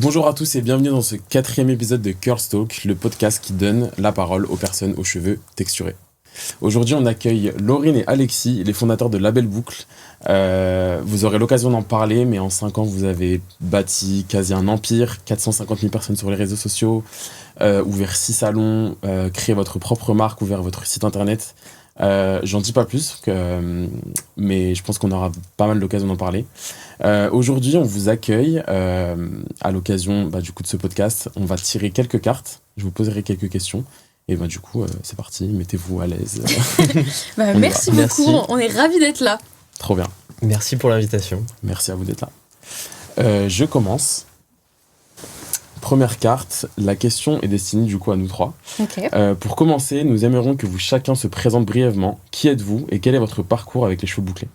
Bonjour à tous et bienvenue dans ce 4e épisode de Curls Talk, le podcast qui donne la parole aux personnes aux cheveux texturés. Aujourd'hui, on accueille Laurine et Alexis, les fondateurs de Label Boucle. Vous aurez l'occasion d'en parler, mais en 5 ans, vous avez bâti quasi un empire, 450 000 personnes sur les réseaux sociaux, ouvert 6 salons, créé votre propre marque, ouvert votre site internet. J'en dis pas plus, mais je pense qu'on aura pas mal l'occasion d'en parler. Aujourd'hui, on vous accueille à l'occasion du coup de ce podcast. On va tirer quelques cartes, je vous poserai quelques questions. Et du coup, c'est parti, mettez-vous à l'aise. Merci beaucoup, on est ravis d'être là. Trop bien. Merci pour l'invitation. Merci à vous d'être là. Je commence. Première carte, la question est destinée du coup à nous trois. Okay. Pour commencer, nous aimerions que vous chacun se présente brièvement. Qui êtes-vous et quel est votre parcours avec les cheveux bouclés ?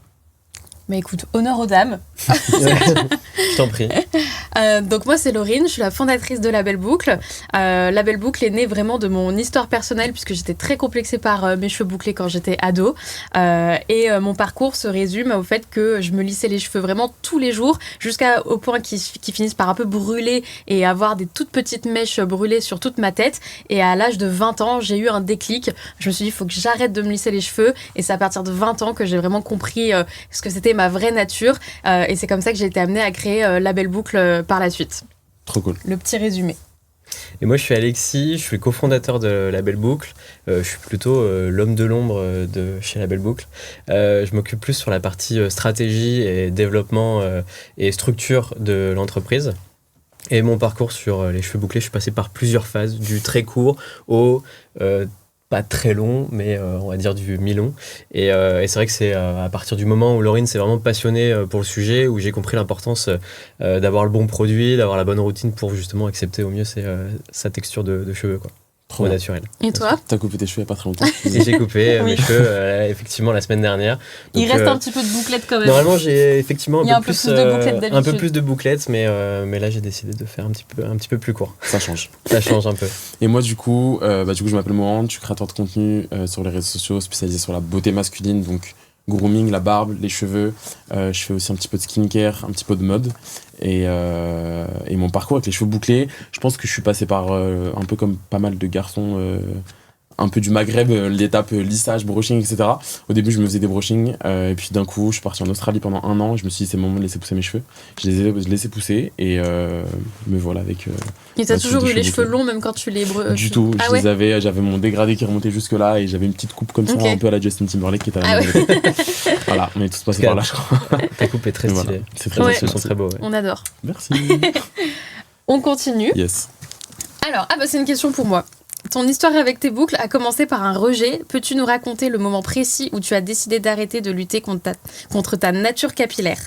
Mais écoute, honneur aux dames. Je t'en prie. Donc moi c'est Laurine, je suis la fondatrice de Label Boucle. Label Boucle est né vraiment de mon histoire personnelle puisque j'étais très complexée par mes cheveux bouclés quand j'étais ado. Et mon parcours se résume au fait que je me lissais les cheveux vraiment tous les jours jusqu'au point qu'ils finissent par un peu brûler et avoir des toutes petites mèches brûlées sur toute ma tête. Et à l'âge de 20 ans, j'ai eu un déclic. Je me suis dit, il faut que j'arrête de me lisser les cheveux. Et c'est à partir de 20 ans que j'ai vraiment compris ce que c'était ma vraie nature. Et c'est comme ça que j'ai été amenée à créer Label Boucle par la suite. Trop cool. Le petit résumé. Et moi, je suis Alexis, je suis cofondateur de Label Boucle. Je suis plutôt l'homme de l'ombre de chez Label Boucle. Je m'occupe plus sur la partie stratégie et développement et structure de l'entreprise. Et mon parcours sur les cheveux bouclés, je suis passé par plusieurs phases, du très court au pas très long, mais on va dire du mi-long. Et c'est vrai que c'est à partir du moment où Laurine s'est vraiment passionnée pour le sujet, où j'ai compris l'importance d'avoir le bon produit, d'avoir la bonne routine pour justement accepter au mieux sa texture de cheveux, quoi. Trop naturel. Et toi ? T'as coupé tes cheveux il n'y a pas très longtemps. Et j'ai coupé mes cheveux effectivement la semaine dernière. Donc, il reste un petit peu de bouclettes quand même. Normalement, j'ai effectivement un peu plus de bouclettes, mais là j'ai décidé de faire un petit peu plus court. Ça change. Ça change un peu. Et moi du coup je m'appelle Mohan, je suis créateur de contenu sur les réseaux sociaux, spécialisé sur la beauté masculine, donc grooming, la barbe, les cheveux. Je fais aussi un petit peu de skincare, un petit peu de mode. Et mon parcours avec les cheveux bouclés, je pense que je suis passé par un peu comme pas mal de garçons, un peu du Maghreb, l'étape lissage, brushing, etc. Au début, je me faisais des brushings, et puis d'un coup, je suis parti en Australie pendant 1 an. Je me suis dit, c'est le moment de laisser pousser mes cheveux. Je les ai laissés pousser, et me voilà avec. Et t'as toujours eu les cheveux longs, même quand tu les Du tout, j'avais mon dégradé qui remontait jusque-là, et j'avais une petite coupe comme ça, un peu à la Justin Timberlake qui était à la Voilà, on est tous passés par là, je crois. Ta coupe est très stylée. Voilà. C'est très Ils sont très beaux. Ouais. On adore. Merci. On continue. Yes. Alors, c'est une question pour moi. Ton histoire avec tes boucles a commencé par un rejet. Peux-tu nous raconter le moment précis où tu as décidé d'arrêter de lutter contre ta nature capillaire ?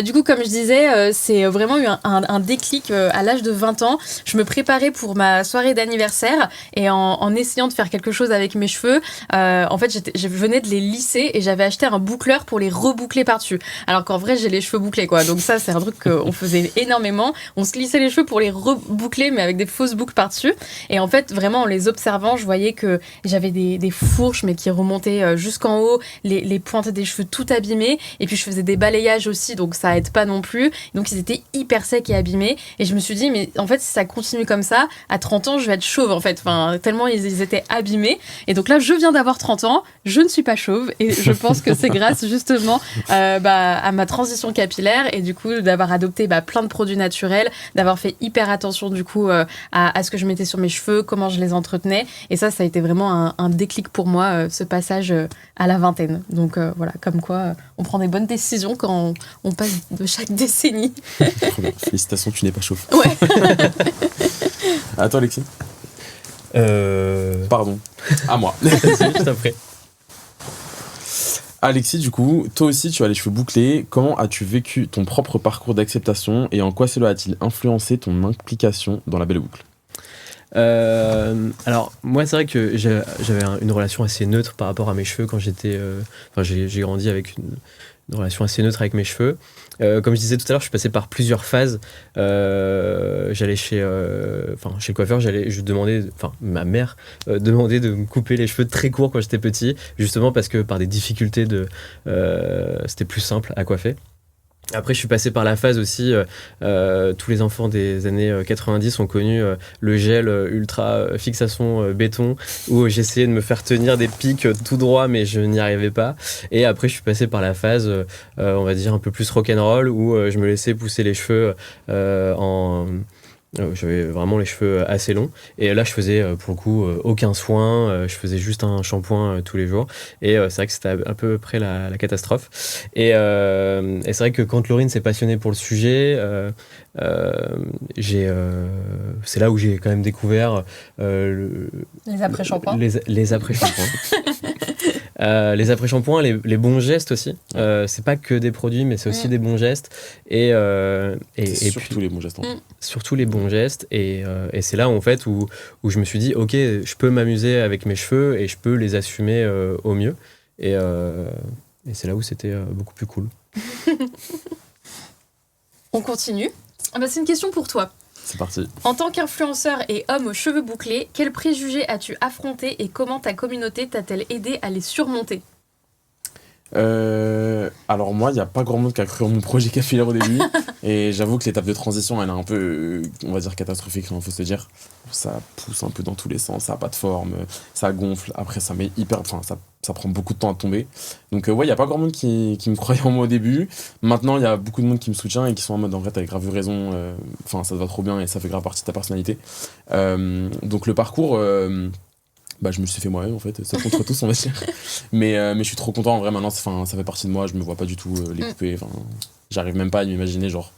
Du coup, comme je disais, c'est vraiment eu un déclic à l'âge de 20 ans. Je me préparais pour ma soirée d'anniversaire et en essayant de faire quelque chose avec mes cheveux, en fait, je venais de les lisser et j'avais acheté un boucleur pour les reboucler par-dessus. Alors qu'en vrai, j'ai les cheveux bouclés, quoi. Donc ça, c'est un truc qu'on faisait énormément. On se lissait les cheveux pour les reboucler, mais avec des fausses boucles par-dessus. Et en fait, vraiment, en les observant, je voyais que j'avais des fourches mais qui remontaient jusqu'en haut, les pointes des cheveux tout abîmées, et puis je faisais des balayages aussi, donc ça aide pas non plus, donc ils étaient hyper secs et abîmés, et je me suis dit, mais en fait si ça continue comme ça, à 30 ans je vais être chauve en fait, tellement ils étaient abîmés. Et donc là je viens d'avoir 30 ans, je ne suis pas chauve, et je pense que c'est grâce justement à ma transition capillaire, et du coup d'avoir adopté plein de produits naturels, d'avoir fait hyper attention du coup à ce que je mettais sur mes cheveux, comment je les entretenais. Et ça a été vraiment un déclic pour moi, ce passage à la vingtaine. Donc voilà, comme quoi on prend des bonnes décisions quand on passe de chaque décennie. Félicitations, tu n'es pas chauve. Ouais. À toi, Alexis. Pardon. À moi. Je t'en prie. Alexis, du coup, toi aussi tu as les cheveux bouclés. Comment as-tu vécu ton propre parcours d'acceptation et en quoi cela a-t-il influencé ton implication dans Label Boucle ? Alors moi c'est vrai que j'avais une relation assez neutre par rapport à mes cheveux quand j'étais j'ai grandi avec une relation assez neutre avec mes cheveux. Comme je disais tout à l'heure, je suis passé par plusieurs phases. J'allais chez le coiffeur, ma mère demandait de me couper les cheveux très courts quand j'étais petit, justement parce que par des difficultés c'était plus simple à coiffer. Après, je suis passé par la phase aussi, tous les enfants des années 90 ont connu le gel ultra fixation béton, où j'essayais de me faire tenir des pics tout droit, mais je n'y arrivais pas. Et après, je suis passé par la phase, on va dire, un peu plus rock'n'roll, où je me laissais pousser les cheveux j'avais vraiment les cheveux assez longs et là je faisais pour le coup aucun soin, je faisais juste un shampoing tous les jours et c'est vrai que c'était à peu près la catastrophe et c'est vrai que quand Laurine s'est passionnée pour le sujet c'est là où j'ai quand même découvert Les après-shampoings. les après-shampoings. Les après-shampoings, les bons gestes aussi. C'est pas que des produits, mais c'est aussi des bons gestes. Et surtout puis, les bons gestes. surtout les bons gestes. Et c'est là en fait où je me suis dit, ok, je peux m'amuser avec mes cheveux et je peux les assumer au mieux. Et c'est là où c'était beaucoup plus cool. On continue. Ah bah, c'est une question pour toi. C'est parti. En tant qu'influenceur et homme aux cheveux bouclés, quels préjugés as-tu affrontés et comment ta communauté t'a-t-elle aidé à les surmonter ? Alors moi, il n'y a pas grand monde qui a cru en mon projet capillaire au début. Et j'avoue que l'étape de transition, elle est un peu, on va dire, catastrophique, il faut se dire. Ça pousse un peu dans tous les sens, ça n'a pas de forme, ça gonfle. Après, ça met ça prend beaucoup de temps à tomber. Donc ouais, il n'y a pas grand monde qui me croyait en moi au début. Maintenant, il y a beaucoup de monde qui me soutient et qui sont en mode, en vrai, t'as grave eu raison. Ça te va trop bien et ça fait grave partie de ta personnalité. Donc le parcours... je me suis fait moi-même en fait, c'est contre tous on va dire. Mais je suis trop content en vrai maintenant, ça fait partie de moi, je me vois pas du tout les couper, j'arrive même pas à m'imaginer genre.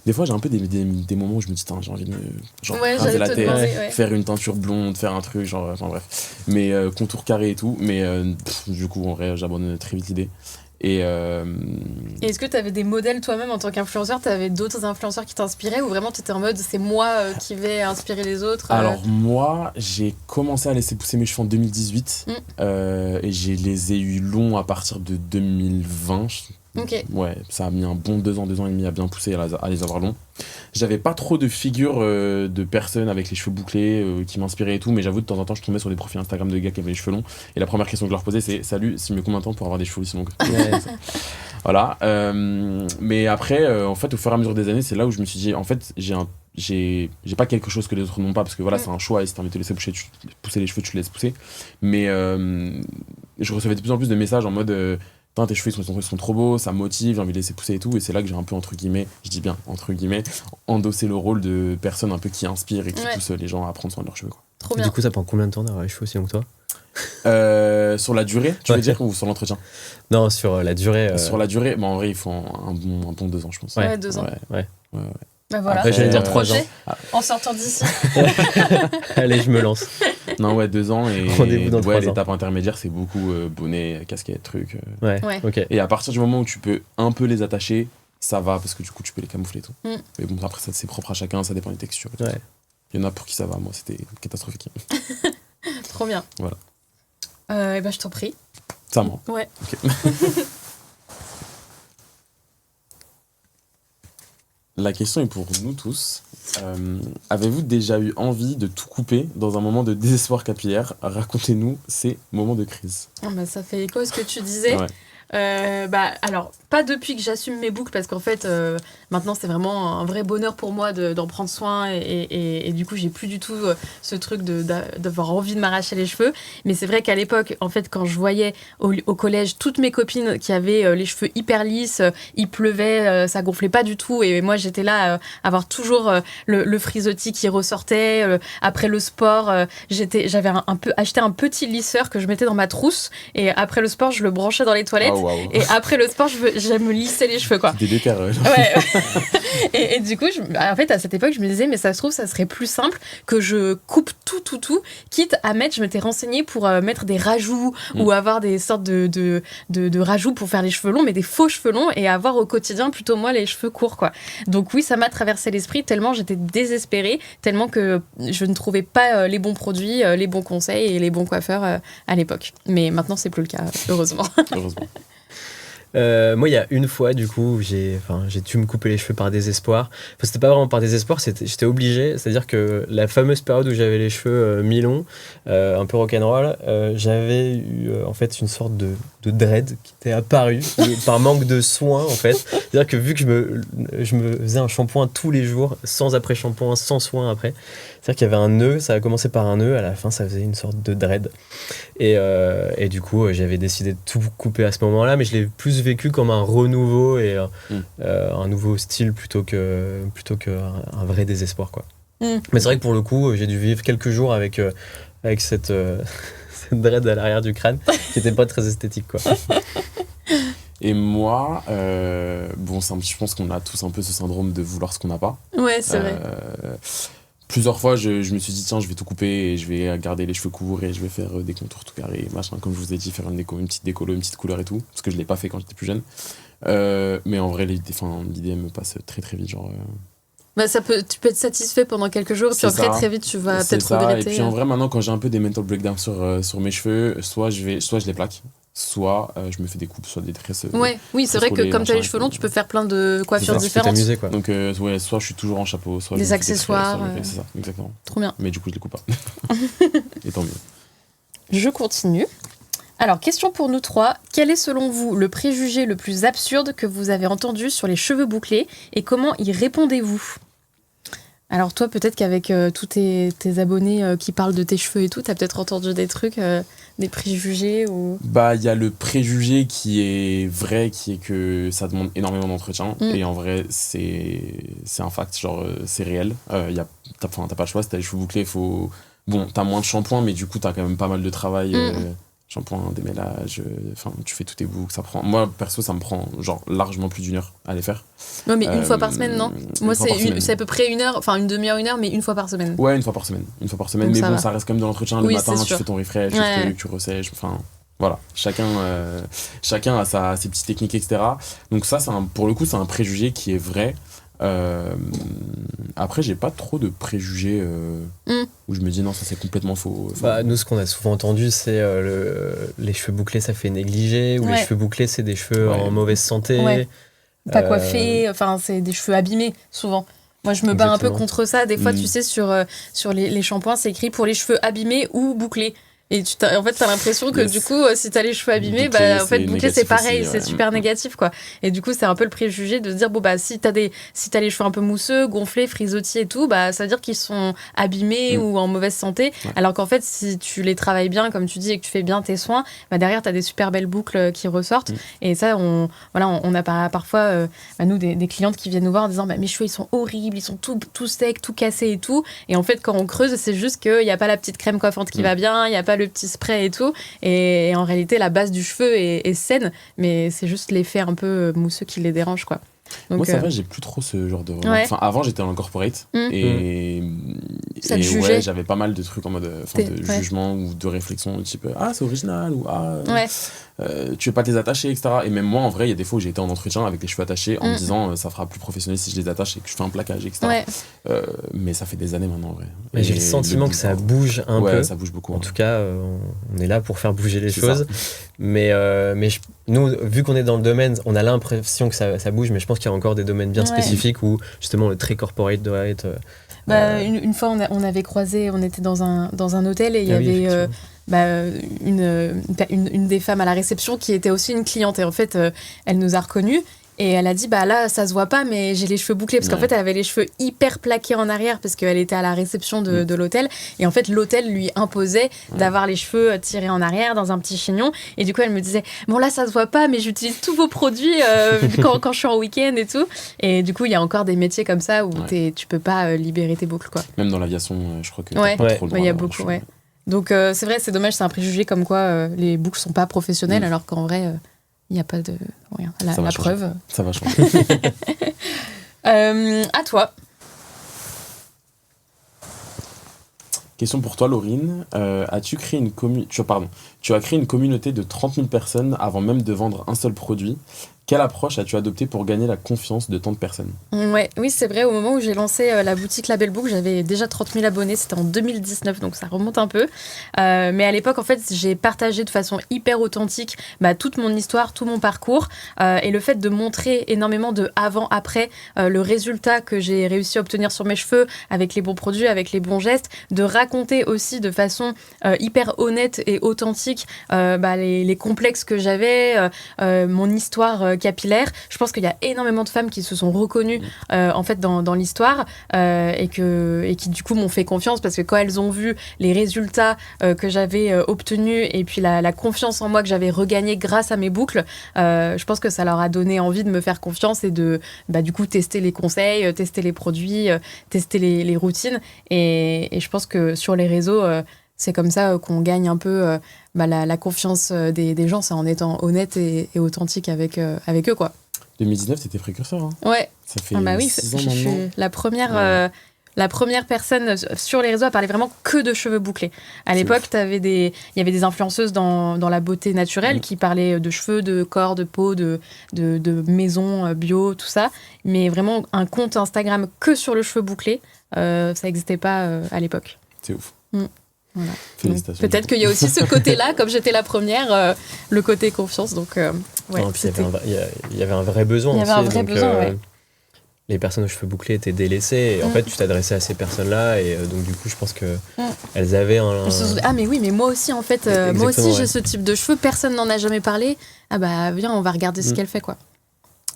Des fois j'ai un peu des moments où je me dis j'ai envie de me raser la tête, faire une teinture blonde, faire un truc genre, bref. Mais contour carré et tout, mais du coup en vrai j'abandonne très vite l'idée. Et est-ce que tu avais des modèles toi-même en tant qu'influenceur ? Tu avais d'autres influenceurs qui t'inspiraient ou vraiment tu étais en mode c'est moi qui vais inspirer les autres Alors moi, j'ai commencé à laisser pousser mes cheveux en 2018 et je les ai eu longs à partir de 2020. Ok. Ouais, ça a mis un bon 2 ans et demi à bien pousser, à les avoir longs. J'avais pas trop de figures de personnes avec les cheveux bouclés qui m'inspiraient et tout, mais j'avoue de temps en temps je tombais sur des profils Instagram de gars qui avaient les cheveux longs et la première question que je leur posais c'est salut, c'est mieux combien de temps pour avoir des cheveux aussi longs? Voilà. Mais après, en fait, au fur et à mesure des années, c'est là où je me suis dit, en fait, j'ai pas quelque chose que les autres n'ont pas, parce que voilà, c'est un choix, et si t'as envie de te laisser pousser les cheveux, tu les laisses pousser. Mais je recevais de plus en plus de messages en mode, tes cheveux ils sont trop beaux, ça me motive, j'ai envie de les laisser pousser et tout, et c'est là que j'ai un peu, entre guillemets, je dis bien, entre guillemets, endossé le rôle de personne un peu qui inspire et qui pousse les gens à prendre soin de leurs cheveux, quoi. Trop bien. Du coup, ça prend combien de temps d'avoir les cheveux aussi longs que toi ? Sur la durée, tu veux dire, ou sur l'entretien? Non, sur la durée. Sur la durée, en vrai, il faut un bon 2 ans, je pense. Ouais, 2 ans. Ouais. Bah voilà. Après, j'allais dire 3 ans. En sortant d'ici. Allez, je me lance. Non, ouais, 2 ans et Rendez-vous dans 3 ans. L'étape intermédiaire, c'est beaucoup bonnet, casquette, truc. Ouais. Ok. Et à partir du moment où tu peux un peu les attacher, ça va parce que du coup, tu peux les camoufler et tout. Mais bon, après, ça c'est propre à chacun, ça dépend des textures. Et tout. Ouais. Il y en a pour qui ça va, moi, c'était catastrophique. Trop bien. Voilà. Et je t'en prie. C'est à moi. Ouais. Ok. La question est pour nous tous. Avez-vous déjà eu envie de tout couper dans un moment de désespoir capillaire? Racontez-nous ces moments de crise. Ça fait écho à ce que tu disais. Ouais. Alors, pas depuis que j'assume mes boucles, parce qu'en fait, maintenant, c'est vraiment un vrai bonheur pour moi d'en prendre soin. Et du coup, j'ai plus du tout ce truc d'avoir envie de m'arracher les cheveux. Mais c'est vrai qu'à l'époque, en fait, quand je voyais au collège toutes mes copines qui avaient les cheveux hyper lisses, il pleuvait, ça gonflait pas du tout. Et moi, j'étais là à avoir toujours le frisottis qui ressortait. Après le sport, j'avais acheté un petit lisseur que je mettais dans ma trousse. Et après le sport, je le branchais dans les toilettes. Wow. Et après le sport, j'aime me lisser les cheveux, quoi. Des déterres. Ouais. et du coup, en fait, à cette époque, je me disais, mais ça se trouve, ça serait plus simple que je coupe tout, quitte à mettre, je m'étais renseignée pour mettre des rajouts ou avoir des sortes de rajouts pour faire les cheveux longs, mais des faux cheveux longs et avoir au quotidien plutôt moi les cheveux courts, quoi. Donc oui, ça m'a traversé l'esprit tellement j'étais désespérée, tellement que je ne trouvais pas les bons produits, les bons conseils et les bons coiffeurs à l'époque. Mais maintenant, c'est plus le cas, heureusement. Heureusement. Moi, il y a une fois, du coup, j'ai dû me couper les cheveux par désespoir. Enfin, c'était pas vraiment par désespoir, j'étais obligé. C'est-à-dire que la fameuse période où j'avais les cheveux mi-longs, un peu rock'n'roll, j'avais eu en fait une sorte de dread qui était apparu par manque de soin, en fait. C'est-à-dire que vu que je me faisais un shampoing tous les jours, sans après-shampoing, sans soin après, c'est-à-dire qu'il y avait un nœud, ça a commencé par un nœud, à la fin, ça faisait une sorte de dread. Et du coup, j'avais décidé de tout couper à ce moment-là, mais je l'ai plus vécu comme un renouveau et un nouveau style plutôt qu'un vrai désespoir, quoi. Mais c'est vrai que pour le coup, j'ai dû vivre quelques jours avec cette dread à l'arrière du crâne qui n'était pas très esthétique, quoi. Et moi, je pense qu'on a tous un peu ce syndrome de vouloir ce qu'on n'a pas. Ouais, c'est vrai. Plusieurs fois, je me suis dit, tiens, je vais tout couper et je vais garder les cheveux courts et je vais faire des contours tout carrés, machin, comme je vous ai dit, faire une petite décolo, une petite couleur et tout, parce que je l'ai pas fait quand j'étais plus jeune. Mais en vrai, l'idée me passe très très vite, genre. Bah, tu peux être satisfait pendant quelques jours, puis après, très vite, tu vas peut-être regretter. Et puis en vrai, maintenant, quand j'ai un peu des mental breakdowns sur mes cheveux, soit je les plaque, soit je me fais des coupes, soit des tresses. Oui, c'est vrai que comme tu as les cheveux longs, tu peux faire plein de coiffures différentes. Tu peux t'amuser, quoi. Donc, soit je suis toujours en chapeau, soit des je me fais accessoires. c'est ça, exactement. Trop bien. Mais du coup, je les coupe pas. Et tant mieux. Je continue. Alors, question pour nous trois. Quel est selon vous le préjugé le plus absurde que vous avez entendu sur les cheveux bouclés et comment y répondez-vous ? Alors toi, peut-être qu'avec tous tes abonnés qui parlent de tes cheveux et tout, t'as peut-être entendu des trucs, des préjugés ou... Bah, il y a le préjugé qui est vrai, qui est que ça demande énormément d'entretien. Et en vrai, c'est un fact, genre, c'est réel. T'as pas le choix, si t'as les cheveux bouclés, Bon, t'as moins de shampoing, mais du coup, t'as quand même pas mal de travail. Shampoing, démêlage, tu fais tous tes boucles, ça prend... Moi, perso, ça me prend genre largement plus d'1 heure à les faire. Non, mais une fois par semaine, non ? Moi, c'est à peu près 1 heure, enfin une demi-heure, 1 heure, mais une fois par semaine. Ouais, une fois par semaine. Donc, mais bon, ça reste quand même de l'entretien. Le matin, tu fais ton refresh, tu ressèches, voilà. Chacun a ses petites techniques, etc. Donc ça, pour le coup, c'est un préjugé qui est vrai. Après, j'ai pas trop de préjugés où je me dis non, ça c'est complètement faux. Nous, ce qu'on a souvent entendu, c'est les cheveux bouclés, ça fait négliger, ou les cheveux bouclés, c'est des cheveux en mauvaise santé. Ouais. Pas coiffés, c'est des cheveux abîmés, souvent. Moi, je me bats un peu contre ça. Des fois, tu sais, sur les shampoings, c'est écrit pour les cheveux abîmés ou bouclés. Et en fait, t'as l'impression que du coup, si t'as les cheveux abîmés, boucler, c'est pareil, aussi, c'est super négatif, quoi. Et du coup, c'est un peu le préjugé de se dire, si t'as les cheveux un peu mousseux, gonflés, frisottis et tout, ça veut dire qu'ils sont abîmés ou en mauvaise santé. Ouais. Alors qu'en fait, si tu les travailles bien, comme tu dis, et que tu fais bien tes soins, derrière, t'as des super belles boucles qui ressortent. Et ça, on a parfois, nous, des clientes qui viennent nous voir en disant, mes cheveux, ils sont horribles, ils sont tout secs, tout cassés et tout. Et en fait, quand on creuse, c'est juste qu'il n'y a pas la petite crème coiffante qui va bien, il n'y a pas le petit spray et tout, et en réalité la base du cheveu est saine, mais c'est juste l'effet un peu mousseux qui les dérange, quoi. Donc, moi c'est vrai, j'ai plus trop ce genre de avant j'étais en corporate et j'avais pas mal de trucs en mode de jugement ou de réflexion type c'est original ou tu veux pas te les attacher, etc. Et même moi en vrai il y a des fois où j'ai été en entretien avec les cheveux attachés en me disant ça fera plus professionnel si je les attache et que je fais un plaquage, etc. Mais ça fait des années maintenant en vrai. Et j'ai le sentiment que ça bouge un peu. Ça bouge beaucoup. En tout cas on est là pour faire bouger les choses. Mais nous, vu qu'on est dans le domaine, on a l'impression que ça bouge, mais je pense qu'il y a encore des domaines bien spécifiques où justement le très corporate doit être... Une fois, on avait croisé, on était dans un hôtel et il y avait une des femmes à la réception qui était aussi une cliente. Et en fait, elle nous a reconnus. Et elle a dit, là, ça se voit pas, mais j'ai les cheveux bouclés. Parce qu'en fait, elle avait les cheveux hyper plaqués en arrière parce qu'elle était à la réception de l'hôtel. Et en fait, l'hôtel lui imposait d'avoir les cheveux tirés en arrière dans un petit chignon. Et du coup, elle me disait, bon, là, ça se voit pas, mais j'utilise tous vos produits quand je suis en week-end et tout. Et du coup, il y a encore des métiers comme ça où tu peux pas libérer tes boucles, quoi. Même dans l'aviation, je crois que t'as pas trop le droit. Il y a beaucoup, Donc, c'est vrai, c'est dommage, c'est un préjugé comme quoi les boucles sont pas professionnelles, alors qu'en vrai... il n'y a pas de rien. La preuve. Ça va changer. À toi. Question pour toi, Laurine. Tu as créé une communauté de 30 000 personnes avant même de vendre un seul produit. Quelle approche as-tu adoptée pour gagner la confiance de tant de personnes ? Ouais, oui, c'est vrai. Au moment où j'ai lancé la boutique Label Book, j'avais déjà 30 000 abonnés. C'était en 2019, donc ça remonte un peu. Mais à l'époque, en fait, j'ai partagé de façon hyper authentique toute mon histoire, tout mon parcours. Et le fait de montrer énormément de avant-après, le résultat que j'ai réussi à obtenir sur mes cheveux, avec les bons produits, avec les bons gestes, de raconter aussi de façon hyper honnête et authentique les complexes que j'avais, mon histoire capillaire. Je pense qu'il y a énormément de femmes qui se sont reconnues en fait dans l'histoire et qui du coup m'ont fait confiance parce que quand elles ont vu les résultats que j'avais obtenus et puis la confiance en moi que j'avais regagnée grâce à mes boucles, je pense que ça leur a donné envie de me faire confiance et de du coup tester les conseils, tester les produits, tester les routines et je pense que sur les réseaux c'est comme ça qu'on gagne un peu la confiance des gens, c'est en étant honnête et authentique avec eux, quoi. 2019, t'étais précurseur, hein ? Ouais. Ça fait oui, 6 ans je maintenant. suis la première personne sur les réseaux à parler vraiment que de cheveux bouclés. À l'époque, il y avait des influenceuses dans la beauté naturelle qui parlaient de cheveux, de corps, de peau, de maison bio, tout ça. Mais vraiment, un compte Instagram que sur le cheveu bouclé, ça n'existait pas à l'époque. C'est ouf. Voilà. Félicitations. Peut-être qu'il y a aussi ce côté-là, comme j'étais la première, le côté confiance. Donc, ouais, non, puis il y avait un vrai besoin. Il y avait un vrai besoin, ouais. Les personnes aux cheveux bouclés étaient délaissées. Et en fait, tu t'adressais à ces personnes-là. Et donc, du coup, je pense qu'elles avaient un... Ah, mais oui, mais moi aussi, en fait, moi aussi, j'ai ce type de cheveux. Personne n'en a jamais parlé. Ah bah, viens, on va regarder ce qu'elle fait, quoi.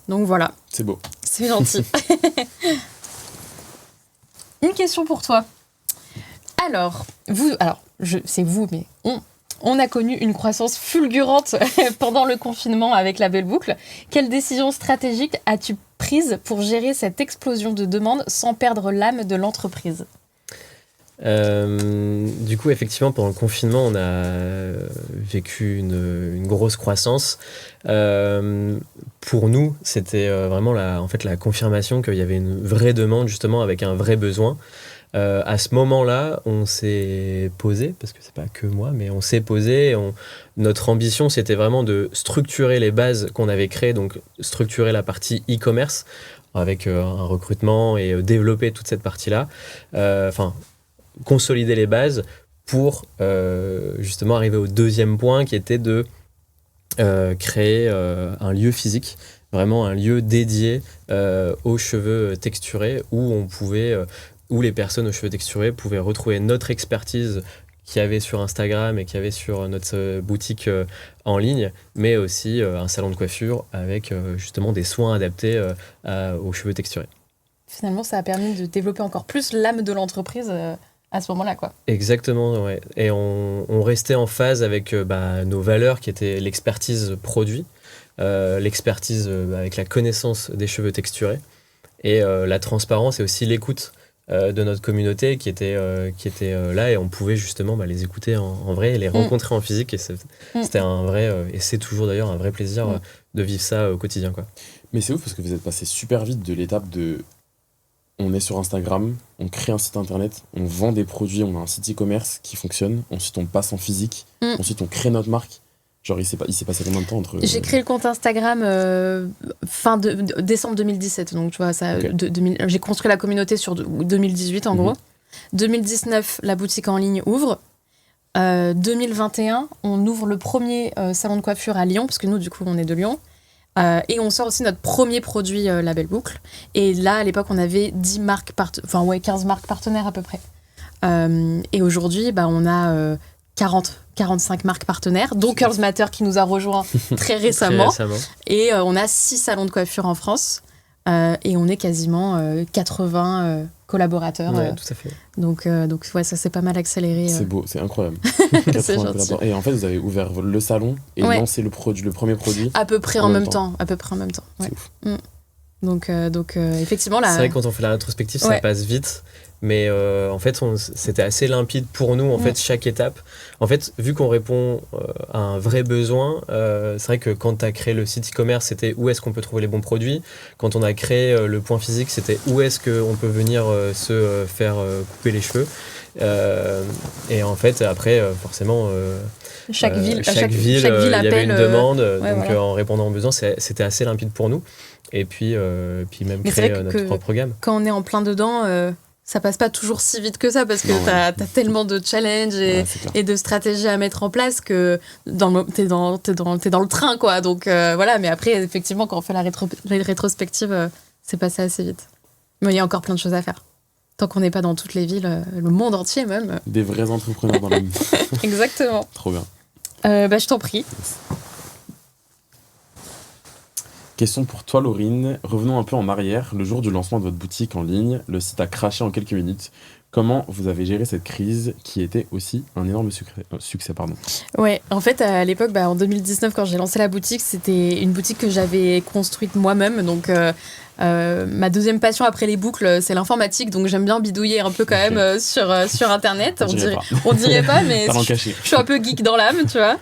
Donc, voilà. C'est beau. C'est gentil. Une question pour toi. Alors, c'est vous, mais on a connu une croissance fulgurante pendant le confinement avec Label Boucle. Quelle décision stratégique as-tu prise pour gérer cette explosion de demandes sans perdre l'âme de l'entreprise ? Du coup, effectivement, pendant le confinement, on a vécu une grosse croissance. Pour nous, c'était vraiment la confirmation qu'il y avait une vraie demande, justement, avec un vrai besoin. À ce moment-là, on s'est posé, parce que c'est pas que moi, mais on s'est posé. Notre ambition, c'était vraiment de structurer les bases qu'on avait créées, donc structurer la partie e-commerce avec un recrutement et développer toute cette partie-là. Consolider les bases pour justement arriver au deuxième point qui était de créer un lieu physique, vraiment un lieu dédié aux cheveux texturés où les personnes aux cheveux texturés pouvaient retrouver notre expertise qu'il y avait sur Instagram et qu'il y avait sur notre boutique en ligne, mais aussi un salon de coiffure avec justement des soins adaptés aux cheveux texturés. Finalement, ça a permis de développer encore plus l'âme de l'entreprise à ce moment-là, quoi. Exactement, ouais. Et on restait en phase avec nos valeurs qui étaient l'expertise produit, l'expertise avec la connaissance des cheveux texturés et la transparence et aussi l'écoute de notre communauté qui était là et on pouvait justement les écouter en vrai et les rencontrer en physique et c'était un vrai et c'est toujours d'ailleurs un vrai plaisir de vivre ça au quotidien, quoi. Mais c'est ouf parce que vous êtes passé super vite de l'étape de on est sur Instagram, on crée un site internet, on vend des produits, on a un site e-commerce qui fonctionne, ensuite on passe en physique, ensuite on crée notre marque. Genre, il s'est passé combien de temps entre... J'ai créé le compte Instagram fin de décembre 2017. Donc, tu vois, ça, Okay. J'ai construit la communauté sur 2018, en gros. 2019, la boutique en ligne ouvre. 2021, on ouvre le premier salon de coiffure à Lyon, parce que nous, du coup, on est de Lyon. Et on sort aussi notre premier produit Label Boucle. Et là, à l'époque, on avait 15 marques partenaires à peu près. Et aujourd'hui, on a 45 marques partenaires, dont Curls Matter qui nous a rejoint très récemment. Et on a 6 salons de coiffure en France. Et on est quasiment 80 collaborateurs. Ouais, tout à fait. Donc ouais, ça s'est pas mal accéléré. C'est beau, c'est incroyable. C'est gentil. Et en fait, vous avez ouvert le salon et lancé le premier produit. À peu près en même temps. À peu près en même temps. Ouais. C'est ouf. Donc effectivement, là. C'est vrai que quand on fait la rétrospective, ça passe vite. Mais en fait, c'était assez limpide pour nous, en fait, chaque étape. En fait, vu qu'on répond à un vrai besoin, c'est vrai que quand tu as créé le site e-commerce, c'était où est-ce qu'on peut trouver les bons produits. Quand on a créé le point physique, c'était où est-ce qu'on peut venir se faire couper les cheveux. Et en fait, après, forcément... chaque ville il y avait une demande, ouais, donc voilà. en répondant aux besoins, c'était assez limpide pour nous. Et puis même Mais créer c'est vrai notre propre gamme. Quand on est en plein dedans, ça passe pas toujours si vite que ça parce que t'as tellement de challenges et de stratégies à mettre en place que t'es dans le train, quoi. Donc voilà, mais après, effectivement, quand on fait la rétrospective, c'est passé assez vite. Mais il y a encore plein de choses à faire. Tant qu'on n'est pas dans toutes les villes, le monde entier même. Des vrais entrepreneurs dans la vie. Exactement. Trop bien. Je t'en prie. Question pour toi, Laurine. Revenons un peu en arrière. Le jour du lancement de votre boutique en ligne, le site a craché en quelques minutes. Comment vous avez géré cette crise qui était aussi un énorme succès pardon. Ouais, en fait, à l'époque, en 2019, quand j'ai lancé la boutique, c'était une boutique que j'avais construite moi-même. Donc, ma deuxième passion après les boucles, c'est l'informatique. Donc, j'aime bien bidouiller un peu quand même sur Internet. On dirait pas, mais je suis un peu geek dans l'âme, tu vois.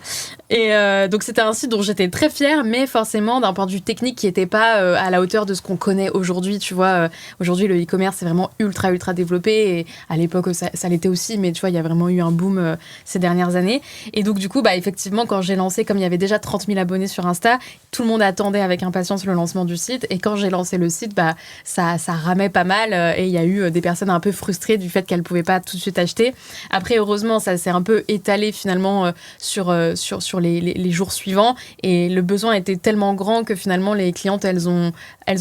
Et donc, c'était un site dont j'étais très fière, mais forcément, d'un point de vue technique, qui n'était pas à la hauteur de ce qu'on connaît aujourd'hui, tu vois. Aujourd'hui, le e-commerce est vraiment ultra développé. Et à l'époque, ça l'était aussi, mais tu vois, il y a vraiment eu un boom ces dernières années. Et donc, du coup, effectivement, quand j'ai lancé, comme il y avait déjà 30 000 abonnés sur Insta, tout le monde attendait avec impatience le lancement du site. Et quand j'ai lancé le site, ça ramait pas mal. Et il y a eu des personnes un peu frustrées du fait qu'elles ne pouvaient pas tout de suite acheter. Après, heureusement, ça s'est un peu étalé finalement sur les jours suivants. Et le besoin était tellement grand que finalement, les clientes, elles ont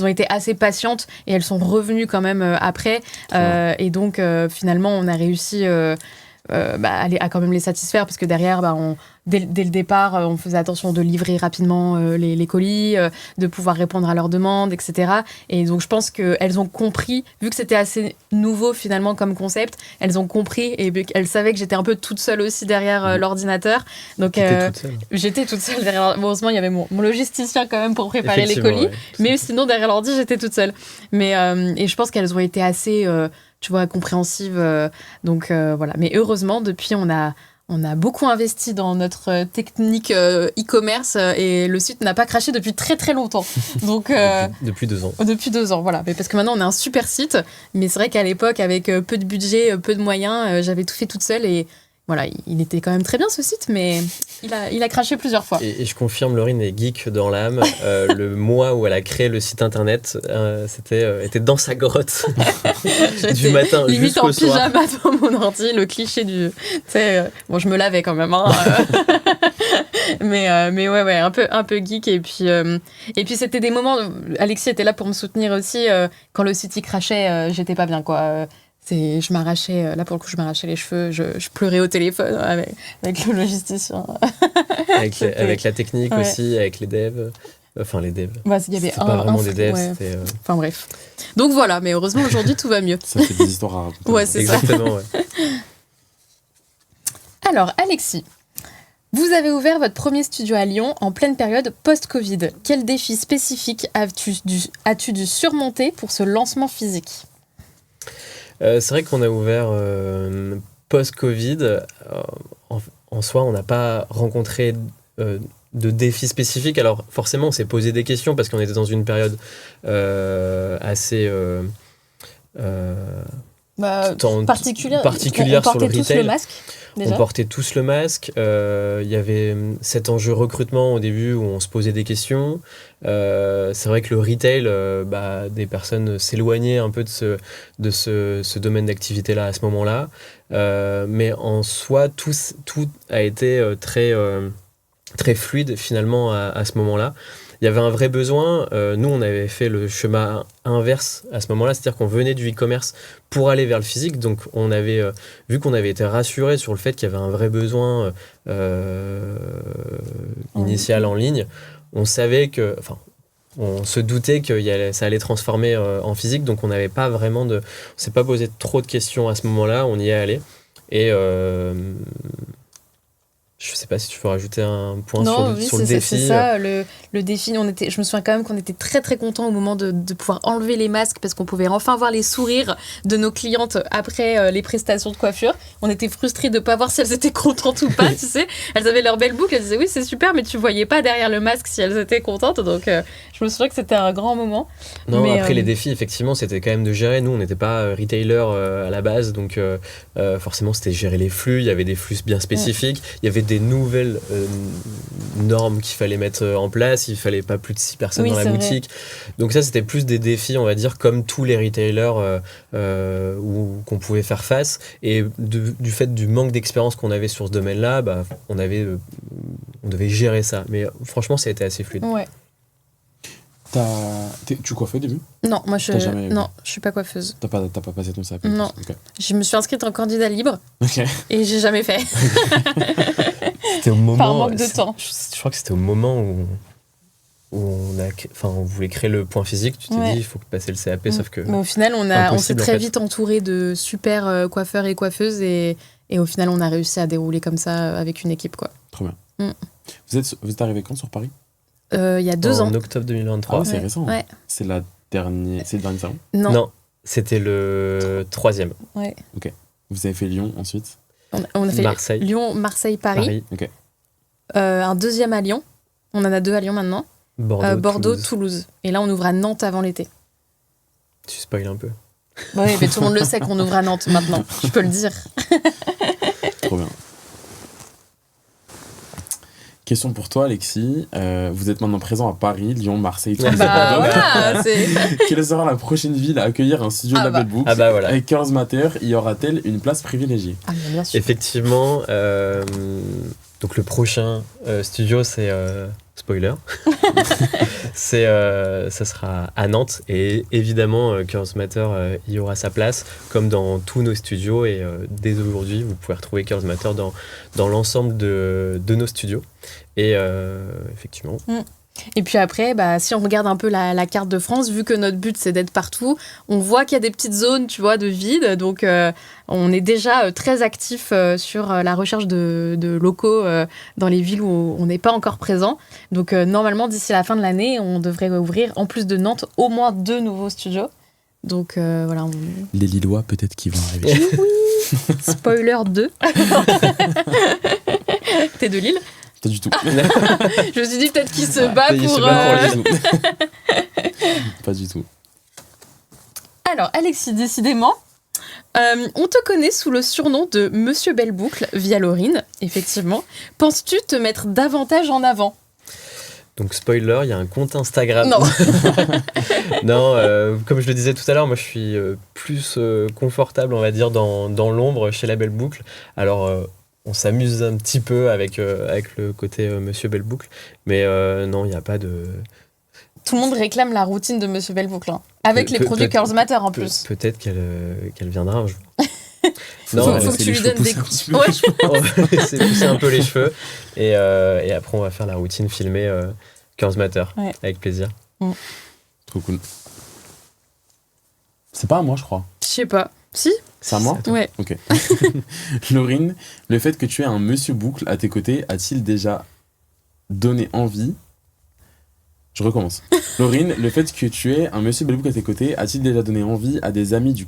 été assez patientes et elles sont revenues quand même après. Et donc, finalement, on a réussi à quand même les satisfaire parce que derrière, dès le départ, on faisait attention de livrer rapidement les colis, de pouvoir répondre à leurs demandes, etc. Et donc, je pense qu'elles ont compris, vu que c'était assez nouveau finalement comme concept, elles ont compris et elles savaient que j'étais un peu toute seule aussi derrière l'ordinateur. Donc, j'étais toute seule derrière. Bon, heureusement, il y avait mon logisticien quand même pour préparer les colis. Ouais. Mais sinon, derrière l'ordi, j'étais toute seule. Mais, et je pense qu'elles ont été assez... tu vois, compréhensive. Donc, voilà. Mais heureusement, depuis, on a beaucoup investi dans notre technique e-commerce et le site n'a pas craché depuis très, très longtemps. Donc, depuis 2 ans. Depuis 2 ans, voilà. Mais parce que maintenant, on a un super site. Mais c'est vrai qu'à l'époque, avec peu de budget, peu de moyens, j'avais tout fait toute seule et voilà, il était quand même très bien ce site, mais il a craché plusieurs fois. Et je confirme, Laurine est geek dans l'âme. Le mois où elle a créé le site internet, était dans sa grotte du matin jusqu'au soir. Limite en pyjama devant mon ordi, le cliché du... bon, je me lavais quand même, hein. mais ouais, un peu geek. Et puis c'était des moments... Alexis était là pour me soutenir aussi. Quand le site y crachait, j'étais pas bien, quoi. Je m'arrachais, là pour le coup, je m'arrachais les cheveux, je pleurais au téléphone avec le logisticien. avec la technique aussi, avec les devs. Enfin, les devs. Il y avait pas vraiment des devs, c'était... Enfin bref. Donc voilà, mais heureusement aujourd'hui tout va mieux. Ça fait des histoires à raconter. Ouais, c'est exactement, ça. Ouais. Alors, Alexis, vous avez ouvert votre premier studio à Lyon en pleine période post-Covid. Quel défi spécifique as-tu dû surmonter pour ce lancement physique ? C'est vrai qu'on a ouvert post-Covid. En soi, on n'a pas rencontré de défis spécifiques. Alors forcément, on s'est posé des questions parce qu'on était dans une période assez particulière sur le retail. Le masque, déjà. On portait tous le masque. Il y avait cet enjeu recrutement au début où on se posait des questions. C'est vrai que le retail, des personnes s'éloignaient un peu de ce domaine d'activité-là à ce moment-là. Mais en soi, tout a été très fluide finalement à ce moment-là. Il y avait un vrai besoin. Nous, on avait fait le chemin inverse à ce moment-là, c'est-à-dire qu'on venait du e-commerce pour aller vers le physique. Donc, on avait vu qu'on avait été rassuré sur le fait qu'il y avait un vrai besoin initial en ligne. On savait que, on se doutait que ça allait transformer en physique. Donc, on n'avait pas vraiment on s'est pas posé trop de questions à ce moment-là. On y est allé et Je sais pas si tu veux rajouter un point Non, sur le défi. C'est ça, le défi. Je me souviens quand même qu'on était très très contents au moment de pouvoir enlever les masques parce qu'on pouvait enfin voir les sourires de nos clientes après les prestations de coiffure. On était frustrés de pas voir si elles étaient contentes ou pas, tu sais. Elles avaient leur belle boucle, elles disaient oui, c'est super, mais tu voyais pas derrière le masque si elles étaient contentes. Donc je me souviens que c'était un grand moment. Non, mais, après les défis, effectivement, c'était quand même de gérer. Nous, on n'était pas retailer à la base, donc forcément, c'était gérer les flux. Il y avait des flux bien spécifiques. Il y avait des nouvelles normes qu'il fallait mettre en place. Il fallait pas plus de 6 personnes dans la boutique. Donc ça, c'était plus des défis, on va dire, comme tous les retailers qu'on pouvait faire face. Et du fait du manque d'expérience qu'on avait sur ce domaine-là, bah, on devait gérer ça. Mais franchement, ça a été assez fluide. Ouais. Tu coiffais au début? Non, moi je suis pas coiffeuse. T'as pas passé ton CAP? Non. Okay. Je me suis inscrite en candidat libre. Okay. Et j'ai jamais fait. C'était au moment. Par manque de temps. Je crois que c'était au moment où on voulait créer le point physique. Tu t'es dit, il faut passer le CAP, sauf que. Mais au final, on s'est très vite entouré de super coiffeurs et coiffeuses et au final, on a réussi à dérouler comme ça avec une équipe, quoi. Trop bien. Vous êtes arrivé quand sur Paris? Il y a 2 ans. En octobre 2023. Ah, c'est récent. Ouais. C'est le dernier salon? Non, c'était le 3e. Ouais. Ok. Vous avez fait Lyon ensuite? On a fait Marseille. Lyon, Marseille, Paris. Ok. Un 2e à Lyon. On en a 2 à Lyon maintenant. Bordeaux, Toulouse. Et là, on ouvre à Nantes avant l'été. Tu spoil un peu. Oui, mais tout le monde le sait qu'on ouvre à Nantes maintenant. Je peux le dire. Trop bien. Question pour toi, Alexis. Vous êtes maintenant présent à Paris, Lyon, Marseille, Toulouse et Bordeaux. Voilà, Quelle sera la prochaine ville à accueillir un studio Label Book? Voilà. Avec Curls Matter, y aura-t-elle une place privilégiée? Bien sûr. Effectivement, donc le prochain studio, c'est spoiler. Ça sera à Nantes et évidemment Curls Matter y aura sa place comme dans tous nos studios et dès aujourd'hui vous pouvez retrouver Curls Matter dans l'ensemble de nos studios et effectivement. Et puis après, si on regarde un peu la carte de France, vu que notre but c'est d'être partout, on voit qu'il y a des petites zones, tu vois, de vide. Donc on est déjà très actif sur la recherche de locaux dans les villes où on n'est pas encore présent. Donc normalement, d'ici la fin de l'année, on devrait ouvrir, en plus de Nantes, au moins 2 nouveaux studios. Donc voilà. Les Lillois, peut-être qu'ils vont arriver. Oui. Spoiler 2. T'es de Lille? Pas du tout. Je me suis dit peut-être qu'il se bat Pas du tout. Alors, Alexis, décidément, on te connaît sous le surnom de Monsieur Belle Boucle via Laurine, effectivement. Penses-tu te mettre davantage en avant? Donc spoiler, il y a un compte Instagram. Non. Non, comme je le disais tout à l'heure, moi je suis plus confortable, on va dire, dans l'ombre chez la Belle Boucle. Alors on s'amuse un petit peu avec le côté Monsieur Belle Boucle, mais non, il n'y a pas de... Tout le monde réclame la routine de Monsieur Belle Boucle, hein. Avec les produits Curls Matter en plus. Peut-être qu'elle viendra un jour. Non, faut que tu lui donnes des coups. Ouais, c'est pousser un peu les cheveux et après on va faire la routine filmée Curls Matter avec plaisir. Trop cool. C'est pas à moi, je crois. Je sais pas. Si? C'est à moi? Ouais. Ok. Laurine, le fait que tu aies un Monsieur Boucle à tes côtés a-t-il déjà donné envie? Je recommence. Laurine, le fait que tu aies un Monsieur Belle Boucle à tes côtés a-t-il déjà donné envie à des amis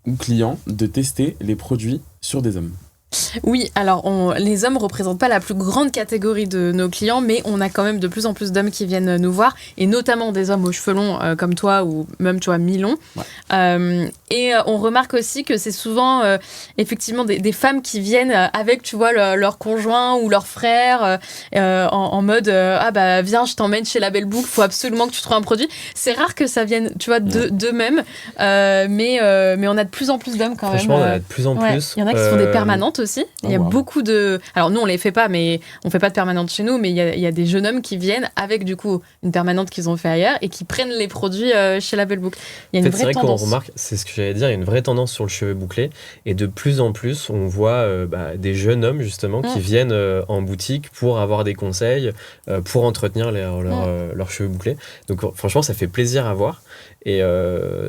ou clients de tester les produits sur des hommes? Oui, alors les hommes représentent pas la plus grande catégorie de nos clients, mais on a quand même de plus en plus d'hommes qui viennent nous voir, et notamment des hommes aux cheveux longs comme toi, ou même, tu vois, mi-longs. Ouais. Et on remarque aussi que c'est souvent effectivement des femmes qui viennent avec, tu vois, leur conjoint ou leur frère en mode viens, je t'emmène chez la Belle Boucle, faut absolument que tu trouves un produit. C'est rare que ça vienne, tu vois, d'eux-mêmes, mais on a de plus en plus d'hommes quand même. Franchement, on a de plus en plus. Il y en a qui font des permanentes aussi. Il y a beaucoup de... Alors nous, on les fait pas, mais on fait pas de permanente chez nous, mais il y a des jeunes hommes qui viennent avec, du coup, une permanente qu'ils ont fait ailleurs et qui prennent les produits chez la Belle Boucle. Il y a une vraie tendance. C'est vrai qu'on remarque, c'est ce que j'allais dire, il y a une vraie tendance sur le cheveu bouclé et de plus en plus, on voit des jeunes hommes, justement, qui viennent en boutique pour avoir des conseils, pour entretenir leurs cheveux bouclés. Donc franchement, ça fait plaisir à voir. Et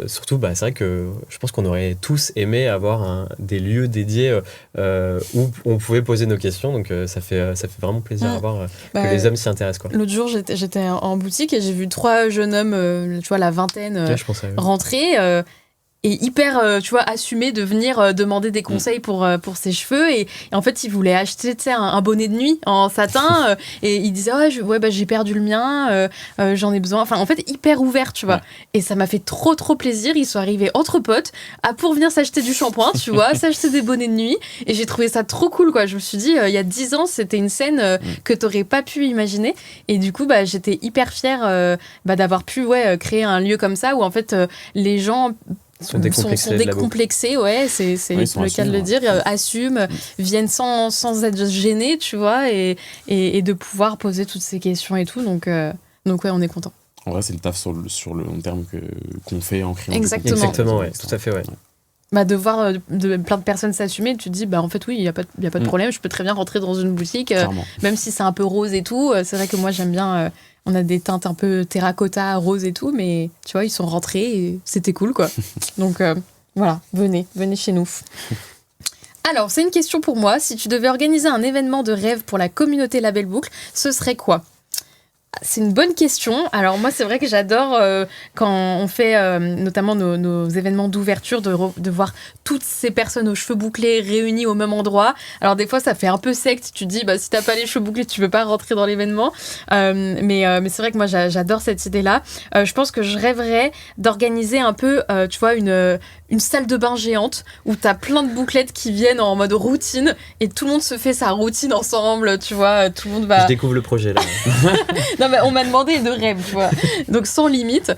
surtout, c'est vrai que je pense qu'on aurait tous aimé avoir des lieux dédiés où on pouvait poser nos questions. Donc ça fait vraiment plaisir à voir que les hommes s'y intéressent, quoi. L'autre jour, j'étais en boutique et j'ai vu 3 jeunes hommes, tu vois, la vingtaine, rentrer. Et hyper, tu vois, assumé de venir demander des conseils pour ses cheveux. Et en fait, ils voulaient acheter, tu sais, un bonnet de nuit en satin. Et ils disaient, j'ai perdu le mien, j'en ai besoin. Enfin, en fait, hyper ouvert, tu vois. Ouais. Et ça m'a fait trop plaisir. Ils sont arrivés entre potes pour venir s'acheter du shampoing, tu vois, s'acheter des bonnets de nuit. Et j'ai trouvé ça trop cool, quoi. Je me suis dit, il y a 10 ans, c'était une scène que t'aurais pas pu imaginer. Et du coup, j'étais hyper fière d'avoir pu créer un lieu comme ça où, en fait, les gens... sont décomplexés, ouais, c'est le cas de le dire, assument, viennent sans être gênés, tu vois, et de pouvoir poser toutes ces questions et tout, donc ouais, on est content. En vrai, c'est le taf sur le long terme qu'on fait en créant. Exactement, ouais, tout à fait, ouais. De voir plein de personnes s'assumer, tu te dis, en fait, oui, il n'y a pas de problème, je peux très bien rentrer dans une boutique, même si c'est un peu rose et tout. C'est vrai que moi, j'aime bien... on a des teintes un peu terracotta, rose et tout, mais tu vois, ils sont rentrés et c'était cool, quoi. Donc, voilà, venez chez nous. Alors, c'est une question pour moi. Si tu devais organiser un événement de rêve pour la communauté Label Boucle, ce serait quoi ? C'est une bonne question. Alors moi, c'est vrai que j'adore quand on fait notamment nos événements d'ouverture, de voir toutes ces personnes aux cheveux bouclés réunies au même endroit. Alors des fois, ça fait un peu secte. Tu te dis, si t'as pas les cheveux bouclés, tu peux pas rentrer dans l'événement. Mais c'est vrai que moi, j'adore cette idée-là. Je pense que je rêverais d'organiser un peu, tu vois, une salle de bain géante où t'as plein de bouclettes qui viennent en mode routine et tout le monde se fait sa routine ensemble, tu vois, tout le monde va... Je découvre le projet, là. Non, mais on m'a demandé de rêve, tu vois. Donc, sans limite,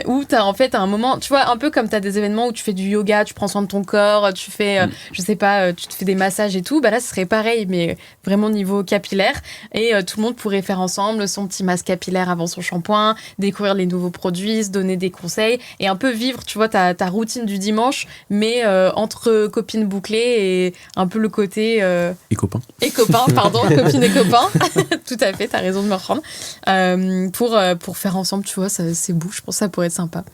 où t'as en fait un moment, tu vois, un peu comme t'as des événements où tu fais du yoga, tu prends soin de ton corps, tu fais, je sais pas, tu te fais des massages et tout. Là, ce serait pareil, mais vraiment niveau capillaire. Et tout le monde pourrait faire ensemble son petit masque capillaire avant son shampoing, découvrir les nouveaux produits, se donner des conseils et un peu vivre, tu vois, ta routine du dimanche, mais entre copines bouclées et un peu le côté... Et copains. Et copains, pardon, copines et copains. Tout à fait, t'as raison de me reprendre. Pour faire ensemble, tu vois, c'est beau, je pense que ça pourrait être sympa.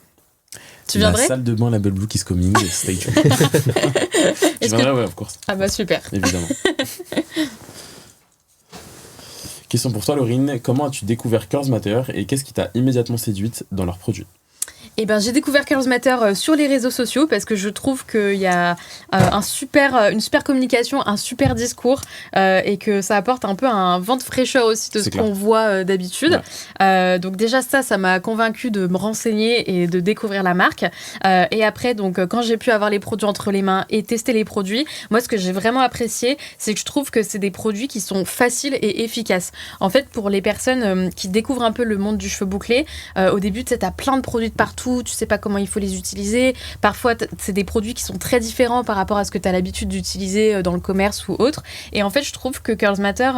Tu viendrais ? La salle de bain Label Boucle is coming, stay tuned. Je viendrai, ouais, of course. Ah super. Évidemment. Question pour toi, Laurine. Comment as-tu découvert Curls Matter et qu'est-ce qui t'a immédiatement séduite dans leurs produits ? J'ai découvert Curls Matter sur les réseaux sociaux parce que je trouve qu'il y a une super communication, un super discours et que ça apporte un peu un vent de fraîcheur aussi de ce qu'on voit d'habitude. Ouais. Donc déjà ça m'a convaincue de me renseigner et de découvrir la marque. Et après, donc quand j'ai pu avoir les produits entre les mains et tester les produits, moi ce que j'ai vraiment apprécié, c'est que je trouve que c'est des produits qui sont faciles et efficaces. En fait, pour les personnes qui découvrent un peu le monde du cheveu bouclé, au début, tu sais, t'as plein de produits de partout, tu sais pas comment il faut les utiliser. Parfois, c'est des produits qui sont très différents par rapport à ce que tu as l'habitude d'utiliser dans le commerce ou autre. Et en fait, je trouve que Curls Matter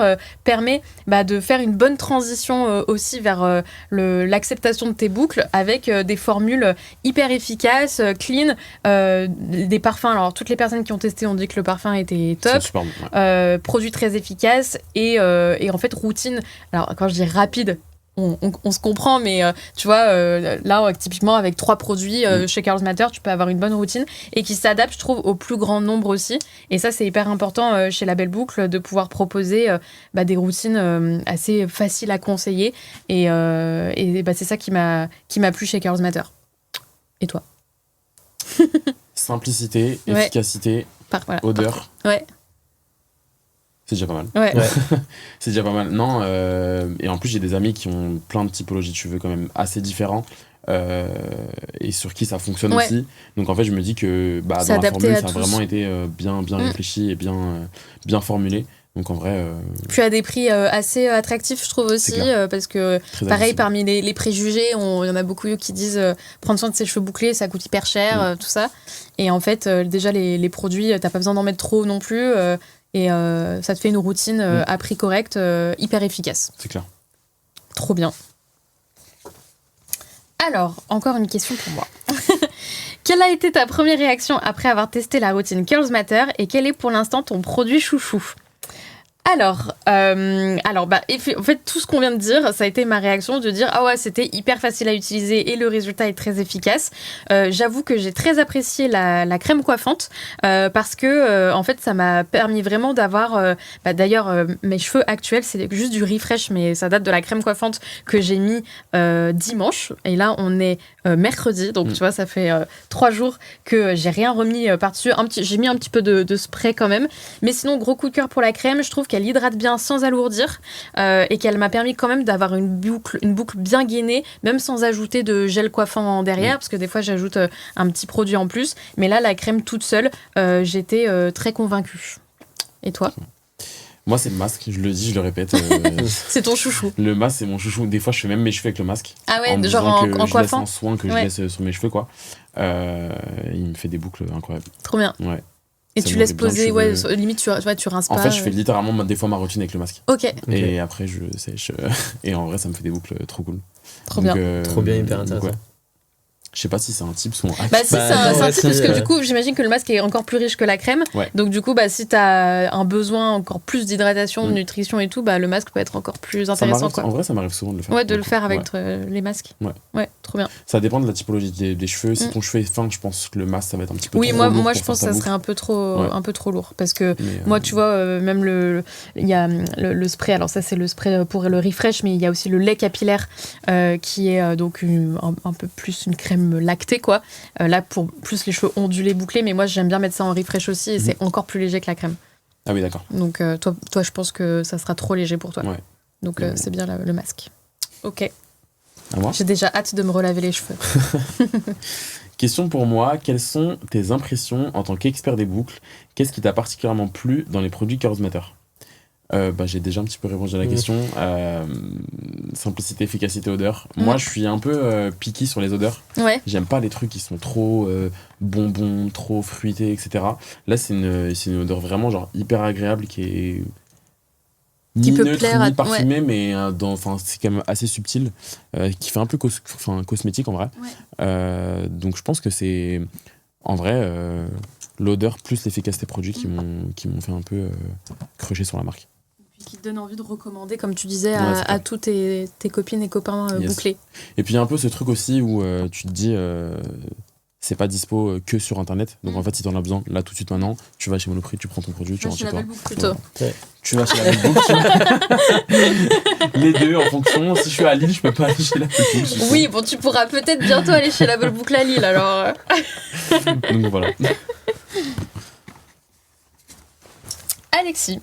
permet de faire une bonne transition aussi vers l'acceptation de tes boucles avec des formules hyper efficaces, clean, des parfums. Alors, toutes les personnes qui ont testé ont dit que le parfum était top. Super bon, ouais. Produit très efficace et en fait, routine. Alors, quand je dis rapide, on se comprend, mais tu vois, là, typiquement, avec 3 produits chez Curls Matter, tu peux avoir une bonne routine et qui s'adapte, je trouve, au plus grand nombre aussi. Et ça, c'est hyper important chez Label Boucle de pouvoir proposer des routines assez faciles à conseiller. Et c'est ça qui m'a plu chez Curls Matter. Et toi ? Simplicité, efficacité, odeur. Ouais. C'est déjà pas mal. Ouais. C'est déjà pas mal. Non, et en plus, j'ai des amis qui ont plein de typologies de cheveux quand même assez différents et sur qui ça fonctionne aussi. Donc en fait, je me dis que dans la formule, ça a vraiment été bien réfléchi et bien formulé. Donc en vrai... Puis à des prix assez attractifs, je trouve aussi, parce que pareil, parmi les préjugés, il y en a beaucoup qui disent prendre soin de ses cheveux bouclés, ça coûte hyper cher, tout ça. Et en fait, déjà, les produits, t'as pas besoin d'en mettre trop non plus. Et ça te fait une routine à prix correct, hyper efficace. C'est clair. Trop bien. Alors, encore une question pour moi. Quelle a été ta première réaction après avoir testé la routine Curls Matter et quel est pour l'instant ton produit chouchou ? En fait, tout ce qu'on vient de dire, ça a été ma réaction de dire ah ouais, c'était hyper facile à utiliser et le résultat est très efficace. J'avoue que j'ai très apprécié la crème coiffante parce que en fait, ça m'a permis vraiment d'avoir. D'ailleurs, mes cheveux actuels, c'est juste du refresh, mais ça date de la crème coiffante que j'ai mis dimanche. Et là, on est mercredi, donc tu vois, ça fait 3 jours que j'ai rien remis par-dessus. J'ai mis un petit peu de spray quand même, mais sinon, gros coup de cœur pour la crème. Je trouve qu'elle hydrate bien sans alourdir et qu'elle m'a permis quand même d'avoir une boucle bien gainée, même sans ajouter de gel coiffant derrière, parce que des fois j'ajoute un petit produit en plus. Mais là, la crème toute seule, j'étais très convaincue. Et toi ? Moi, c'est le masque, je le dis, je le répète. C'est ton chouchou. Le masque, c'est mon chouchou. Des fois, je fais même mes cheveux avec le masque. Ah ouais, en genre en je coiffant. laisse un soin que je laisse sur mes cheveux, quoi. Il me fait des boucles incroyables. Trop bien. Ouais. Et Ça tu me laisses met bien le poser, cheveu. limite tu rinces pas. En fait, je fais littéralement des fois ma routine avec le masque. Ok, Et après, je sèche. Et en vrai, ça me fait des boucles trop cool. trop bien. Trop bien, hyper donc, intéressant. ouais. Je sais pas si c'est un tip ou un hack. Bah si, c'est un ouais, type, parce que si, du coup, j'imagine que le masque est encore plus riche que la crème. Ouais. Donc du coup, si t'as un besoin encore plus d'hydratation, de nutrition et tout, le masque peut être encore plus Ça intéressant, m'arrive- quoi. En vrai, ça m'arrive souvent de le faire. Ouais, de le faire avec Ouais. les masques. Ouais. Ouais, trop bien. Ça dépend de la typologie des cheveux. Si ton cheveu est fin, je pense que le masque, ça va être un petit peu Oui, trop moi lourd je pour pense que faire ça ta serait boucle. un peu trop lourd. Parce que Mais, moi, tu vois, même il y a le spray. Alors ça, c'est le spray pour le refresh, mais il y a aussi le lait capillaire qui est donc un peu plus une crème lactée, quoi. Là, pour plus les cheveux ondulés, bouclés, mais moi, j'aime bien mettre ça en refresh aussi et c'est encore plus léger que la crème. Ah oui, d'accord. Donc toi, je pense que ça sera trop léger pour toi. Ouais. Donc c'est bien le masque. Ok. À moi. J'ai déjà hâte de me relaver les cheveux. Question pour moi, quelles sont tes impressions en tant qu'expert des boucles? Qu'est-ce qui t'a particulièrement plu dans les produits Curls Matter? J'ai déjà un petit peu répondu à la question. Simplicité, efficacité, odeur. Moi, je suis un peu picky sur les odeurs. Ouais. J'aime pas les trucs qui sont trop bonbons, trop fruités, etc. Là, c'est une odeur vraiment genre hyper agréable qui est Qui ni peut neutre, plaire ni parfumée, mais c'est quand même assez subtil, qui fait un peu cosmétique en vrai. Ouais. Donc je pense que c'est en vrai l'odeur plus l'efficacité produit qui m'ont fait un peu crocher sur la marque. Qui te donne envie de recommander, comme tu disais, Ouais, c'est à tous tes copines et copains Yes. bouclés. Et puis il y a un peu ce truc aussi où tu te dis c'est pas dispo que sur internet, donc en fait si t'en as besoin là tout de suite maintenant, tu vas chez Monoprix, tu prends ton produit, tu rentres chez toi. plutôt. Ouais. Tu vas chez la Belle Boucle. Les deux en fonction. Si je suis à Lille, je peux pas aller chez la Belle Boucle. Oui, bon, tu pourras peut-être bientôt aller chez la Belle Boucle à Lille, alors. Donc voilà. Alexis,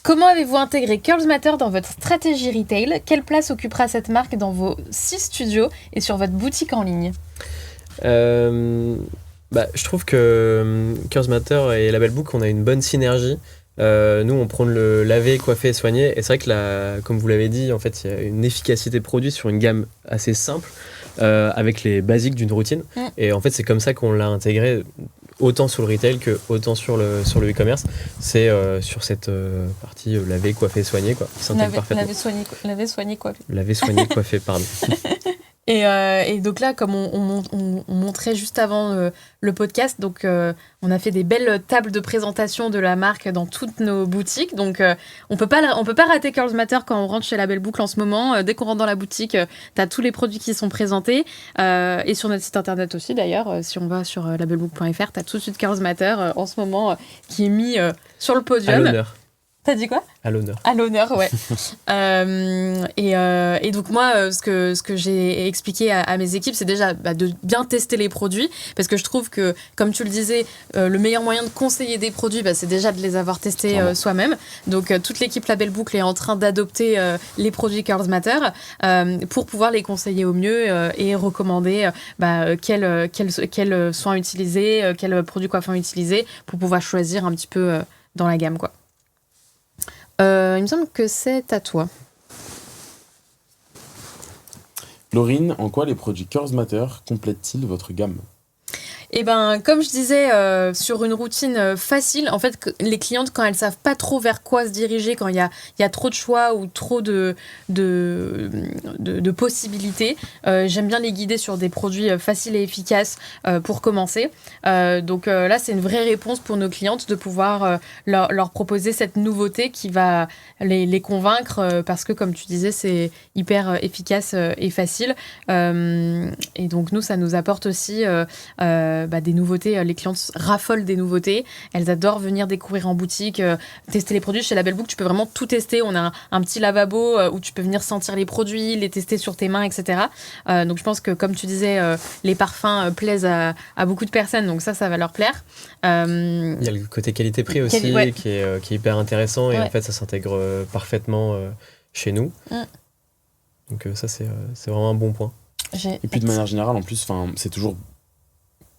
comment avez-vous intégré Curls Matter dans votre stratégie retail? Quelle place occupera cette marque dans vos 6 studios et sur votre boutique en ligne? Je trouve que Curls Matter et la Belle Boucle, on a une bonne synergie. Nous, on prône le laver, coiffer et soigner. Et c'est vrai que, comme vous l'avez dit, en fait, il y a une efficacité de produit sur une gamme assez simple, avec les basiques d'une routine. Et en fait, c'est comme ça qu'on l'a intégré, autant sur le retail que autant sur le e-commerce. C'est sur cette partie laver, coiffer, soigner, quoi. Qui s'intègre parfaitement. Laver, soigner, coiffer. Laver, soigner, coiffer, pardon. Et donc là, comme on montrait juste avant le podcast, donc on a fait des belles tables de présentation de la marque dans toutes nos boutiques. Donc on peut pas rater Curls Matter quand on rentre chez la Belle Boucle en ce moment. Dès qu'on rentre dans la boutique, t'as tous les produits qui sont présentés. Et sur notre site internet aussi d'ailleurs, si on va sur labelleboucle.fr, t'as tout de suite Curls Matter en ce moment qui est mis sur le podium. À l'honneur. T'as dit quoi? À l'honneur. À l'honneur, ouais. Et donc moi, ce que j'ai expliqué à mes équipes, c'est déjà de bien tester les produits, parce que je trouve que, comme tu le disais, le meilleur moyen de conseiller des produits, c'est déjà de les avoir testés soi-même. Donc toute l'équipe La Belle Boucle est en train d'adopter les produits Curls Matter pour pouvoir les conseiller au mieux et recommander quels soins utiliser, quels produits coiffants utiliser, pour pouvoir choisir un petit peu dans la gamme, quoi. Il me semble que c'est à toi. Laurine, en quoi les produits Curls Matter complètent-ils votre gamme? Et ben, comme je disais, sur une routine facile, en fait, les clientes, quand elles savent pas trop vers quoi se diriger, quand il y a trop de choix ou trop de possibilités, j'aime bien les guider sur des produits faciles et efficaces pour commencer. Donc là, c'est une vraie réponse pour nos clientes de pouvoir leur proposer cette nouveauté qui va les convaincre parce que, comme tu disais, c'est hyper efficace et facile. Et donc, nous, ça nous apporte aussi des nouveautés. Les clientes raffolent des nouveautés. Elles adorent venir découvrir en boutique, tester les produits. Chez La Belle Book, tu peux vraiment tout tester. On a un petit lavabo où tu peux venir sentir les produits, les tester sur tes mains, etc. Donc, je pense que, comme tu disais, les parfums plaisent à beaucoup de personnes. Donc, ça va leur plaire. Il y a le côté qualité-prix aussi qui est hyper intéressant et en fait, ça s'intègre parfaitement chez nous. Donc, ça, c'est vraiment un bon point. Et puis, de manière générale, en plus, c'est toujours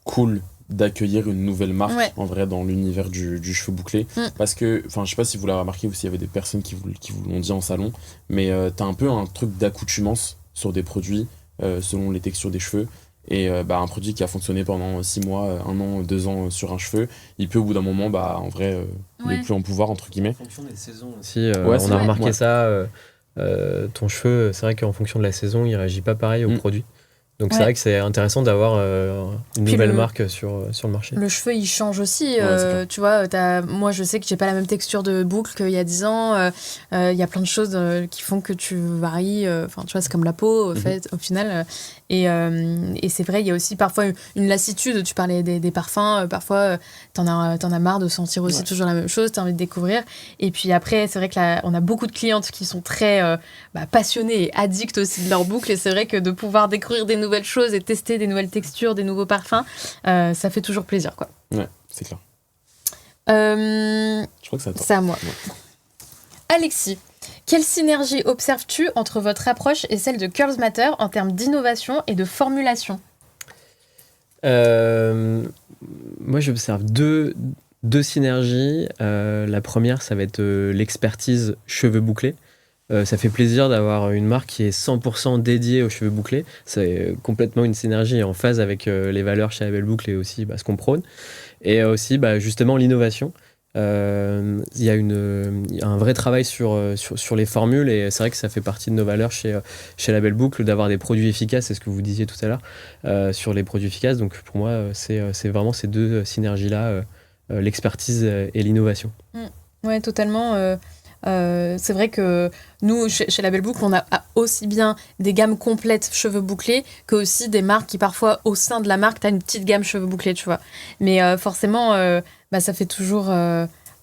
cool d'accueillir une nouvelle marque en vrai dans l'univers du cheveu bouclé parce que je sais pas si vous l'avez remarqué ou s'il y avait des personnes qui vous l'ont dit en salon, mais t'as un peu un truc d'accoutumance sur des produits selon les textures des cheveux et un produit qui a fonctionné pendant 6 mois, 1 an, 2 ans sur un cheveu, il peut au bout d'un moment en vrai ne plus en pouvoir entre guillemets. En fonction des saisons aussi, on a remarqué ça, ton cheveu, c'est vrai qu'en fonction de la saison il réagit pas pareil au produit. Donc c'est vrai que c'est intéressant d'avoir une nouvelle marque sur le marché. Le cheveu, il change aussi. Tu vois, moi, je sais que j'ai pas la même texture de boucle qu'il y a 10 ans. Il y a plein de choses qui font que tu varies. Enfin, tu vois, c'est comme la peau, au final. Et c'est vrai, il y a aussi parfois une lassitude. Tu parlais des parfums. Parfois, t'en as marre de sentir aussi toujours la même chose. T'as envie de découvrir. Et puis après, c'est vrai qu'on a beaucoup de clientes qui sont très passionnées et addictes aussi de leur boucle. Et c'est vrai que de pouvoir découvrir des nouvelles choses et tester des nouvelles textures, des nouveaux parfums, ça fait toujours plaisir, quoi. Ouais, c'est clair. Je crois que c'est à toi. C'est à moi. Ouais. Alexis, quelle synergie observes-tu entre votre approche et celle de Curls Matter en termes d'innovation et de formulation ? Moi, j'observe deux synergies. La première, ça va être l'expertise cheveux bouclés. Ça fait plaisir d'avoir une marque qui est 100% dédiée aux cheveux bouclés. C'est complètement une synergie en phase avec les valeurs chez La Belle Boucle et aussi ce qu'on prône. Et aussi, justement, l'innovation. Il y a un vrai travail sur les formules et c'est vrai que ça fait partie de nos valeurs chez La Belle Boucle d'avoir des produits efficaces, c'est ce que vous disiez tout à l'heure, sur les produits efficaces. Donc pour moi, c'est vraiment ces deux synergies-là, l'expertise et l'innovation. Ouais, totalement. C'est vrai que nous, chez La Belle Boucle, on a aussi bien des gammes complètes cheveux bouclés que aussi des marques qui parfois, au sein de la marque, t'as une petite gamme cheveux bouclés, tu vois. Mais forcément, ça fait toujours...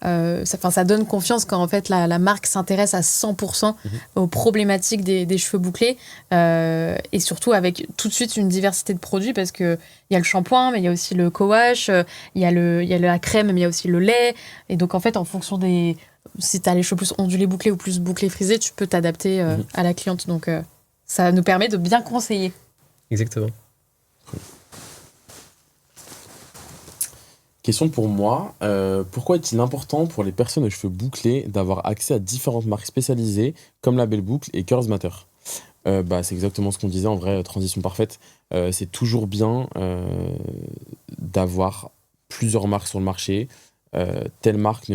ça donne confiance quand en fait la marque s'intéresse à 100% aux problématiques des cheveux bouclés et surtout avec tout de suite une diversité de produits parce qu'il y a le shampoing, mais il y a aussi le co-wash, il y a la crème, mais il y a aussi le lait. Et donc en fait, en fonction des... Si tu as les cheveux plus ondulés bouclés ou plus bouclés frisés, tu peux t'adapter à la cliente. Donc, ça nous permet de bien conseiller. Exactement. Question pour moi. Pourquoi est-il important pour les personnes aux cheveux bouclés d'avoir accès à différentes marques spécialisées comme La Belle Boucle et Curls Matter ? C'est exactement ce qu'on disait, en vrai, transition parfaite. C'est toujours bien d'avoir plusieurs marques sur le marché. Telle marque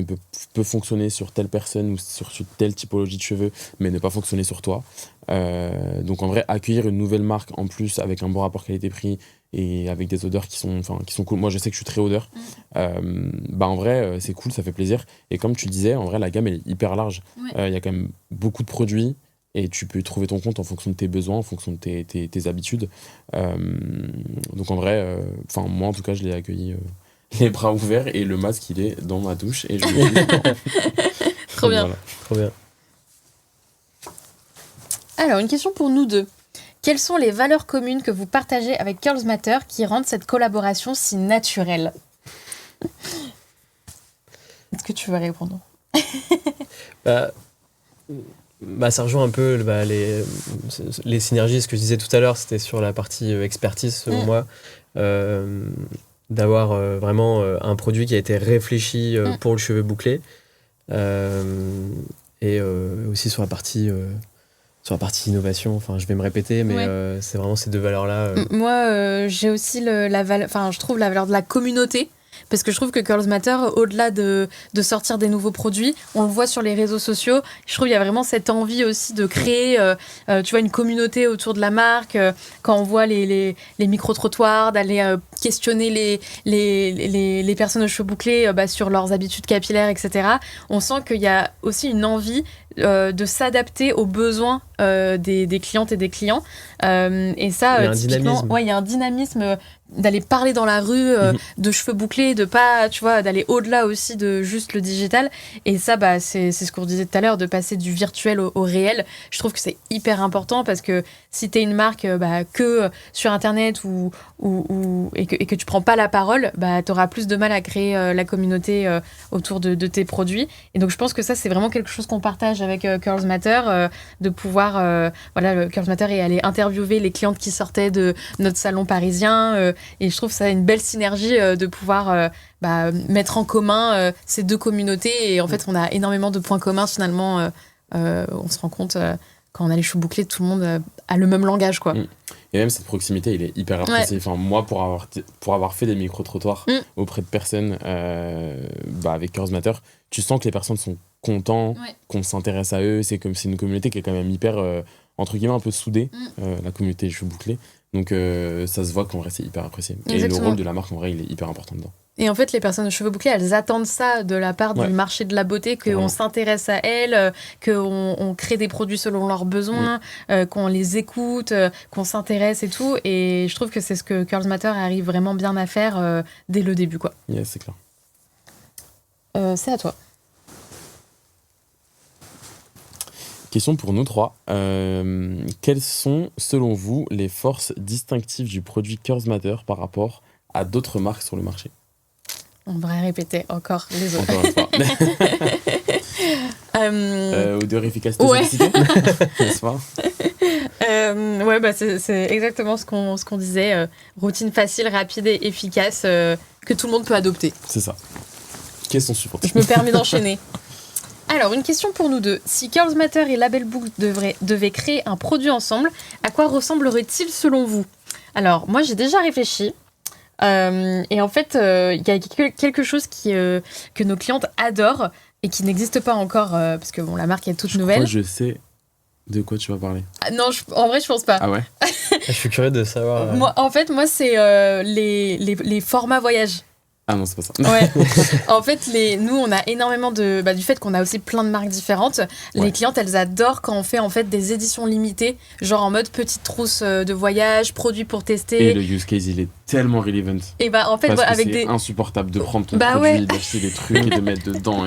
peut fonctionner sur telle personne ou sur telle typologie de cheveux, mais ne pas fonctionner sur toi. Donc en vrai, accueillir une nouvelle marque en plus avec un bon rapport qualité-prix et avec des odeurs qui sont cool. Moi, je sais que je suis très odeur. En vrai, c'est cool, ça fait plaisir. Et comme tu disais, en vrai, la gamme elle est hyper large. Y a quand même beaucoup de produits et tu peux y trouver ton compte en fonction de tes besoins, en fonction de tes habitudes. Donc en vrai, moi en tout cas, je l'ai accueilli les bras ouverts et le masque il est dans ma douche et je Trop bien. Voilà. Trop bien. Alors, une question pour nous deux. Quelles sont les valeurs communes que vous partagez avec Curls Matter qui rendent cette collaboration si naturelle ? Est-ce que tu veux répondre ? Ça rejoint un peu les synergies. Ce que je disais tout à l'heure, c'était sur la partie expertise, selon moi. D'avoir vraiment un produit qui a été réfléchi pour le cheveu bouclé. Et aussi sur la partie sur la partie innovation. Enfin, je vais me répéter, mais c'est vraiment ces deux valeurs-là. Moi, j'ai aussi je trouve la valeur de la communauté. Parce que je trouve que Curls Matter, au-delà de sortir des nouveaux produits, on le voit sur les réseaux sociaux. Je trouve qu'il y a vraiment cette envie aussi de créer, tu vois, une communauté autour de la marque. Quand on voit les micro-trottoirs, d'aller questionner les personnes aux cheveux bouclés sur leurs habitudes capillaires, etc. On sent qu'il y a aussi une envie de s'adapter aux besoins des clientes et des clients. Et ça, il y a un dynamisme. Il y a un dynamisme d'aller parler dans la rue de cheveux bouclés, de pas, tu vois, d'aller au-delà aussi de juste le digital. Et ça, c'est ce qu'on disait tout à l'heure, de passer du virtuel au réel. Je trouve que c'est hyper important parce que si t'es une marque que sur Internet et que tu prends pas la parole, t'auras plus de mal à créer la communauté autour de tes produits. Et donc, je pense que ça, c'est vraiment quelque chose qu'on partage avec Curls Matter, de pouvoir, le Curls Matter et aller interviewer les clientes qui sortaient de notre salon parisien. Et je trouve ça une belle synergie de pouvoir mettre en commun ces deux communautés. Et en fait, on a énormément de points communs finalement. On se rend compte quand on a les cheveux bouclés, tout le monde a le même langage, quoi. Et même cette proximité, il est hyper apprécié. Enfin, moi, pour avoir fait des micro-trottoirs auprès de personnes avec Curls Matter, tu sens que les personnes sont contents, qu'on s'intéresse à eux. C'est comme c'est une communauté qui est quand même hyper, entre guillemets, un peu soudée, la communauté des cheveux bouclés. Donc ça se voit qu'en vrai c'est hyper apprécié. Exactement. Et le rôle de la marque en vrai il est hyper important dedans. Et en fait les personnes aux cheveux bouclés elles attendent ça de la part du marché de la beauté, qu'on s'intéresse à elles, qu'on crée des produits selon leurs besoins, qu'on les écoute, qu'on s'intéresse et tout. Et je trouve que c'est ce que Curls Matter arrive vraiment bien à faire dès le début, quoi. Yes, c'est clair. C'est à toi. Question pour nous trois. Quelles sont, selon vous, les forces distinctives du produit Curls Matter par rapport à d'autres marques sur le marché ? On devrait répéter encore les autres. Encore une fois. Odeur, efficacité, simplicité, n'est-ce pas ? C'est exactement ce qu'on disait. Routine facile, rapide et efficace que tout le monde peut adopter. C'est ça. Question suivante. Je me permets d'enchaîner. Alors, une question pour nous deux. Si Curls Matter et Label Book devaient créer un produit ensemble, à quoi ressemblerait-il selon vous ? Alors, moi, j'ai déjà réfléchi. Et en fait, il y a quelque chose que nos clientes adorent et qui n'existe pas encore, parce que la marque est toute nouvelle. Je sais de quoi tu vas parler. Ah, non, en vrai, je pense pas. Ah ouais ? Je suis curieux de savoir. Moi, c'est les formats voyage. Ah non, c'est pas ça. Ouais. En fait, nous, on a énormément du fait qu'on a aussi plein de marques différentes. Les clientes, elles adorent quand on fait en fait des éditions limitées, genre en mode petite trousse de voyage, produits pour tester. Et le use case, il est tellement relevant. Et en fait, parce que avec c'est insupportable de prendre ton produit, d'acheter des trucs et de mettre dedans.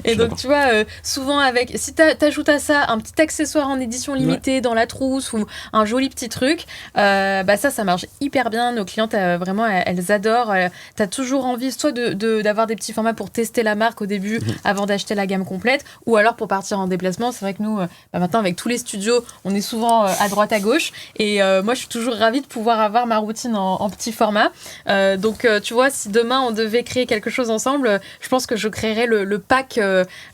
Et donc, tu vois, souvent si t'ajoutes à ça un petit accessoire en édition limitée dans la trousse ou un joli petit truc, ça marche hyper bien. Nos clientes, vraiment, elles adorent. T'as toujours envie soit d'avoir des petits formats pour tester la marque au début avant d'acheter la gamme complète, ou alors pour partir en déplacement. C'est vrai que nous, maintenant, avec tous les studios, on est souvent à droite, à gauche. Et moi, je suis toujours ravie de pouvoir avoir ma routine en petit format. Donc, tu vois, si demain, on devait créer quelque chose ensemble, je pense que je créerais le pack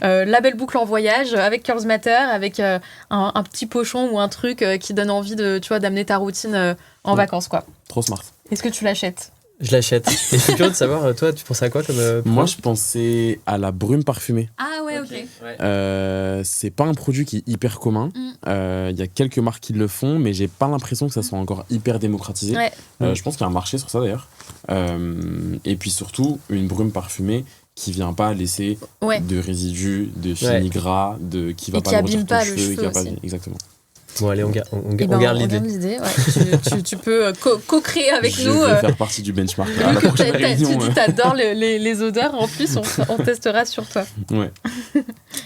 Label Boucle en voyage avec Curls Matter, avec un petit pochon ou un truc qui donne envie d'amener ta routine en vacances, quoi. Trop smart. Est-ce que tu l'achètes ? Je l'achète. Et je suis curieux de savoir, toi, tu pensais à quoi comme Moi, je pensais à la brume parfumée. Ah ouais, ok. C'est pas un produit qui est hyper commun. Il y a quelques marques qui le font, mais j'ai pas l'impression que ça soit encore hyper démocratisé. Je pense qu'il y a un marché sur ça d'ailleurs. Et puis surtout, une brume parfumée qui vient pas laisser de résidus, de fini gras, qui va pas abîme pas le cheveu aussi. Exactement. Bon, allez, on garde l'idée. On garde l'idée, ouais. tu peux co-créer avec nous. Je vais faire partie du benchmark. Vu que tu dis t'adores les odeurs, en plus, on testera sur toi. Ouais.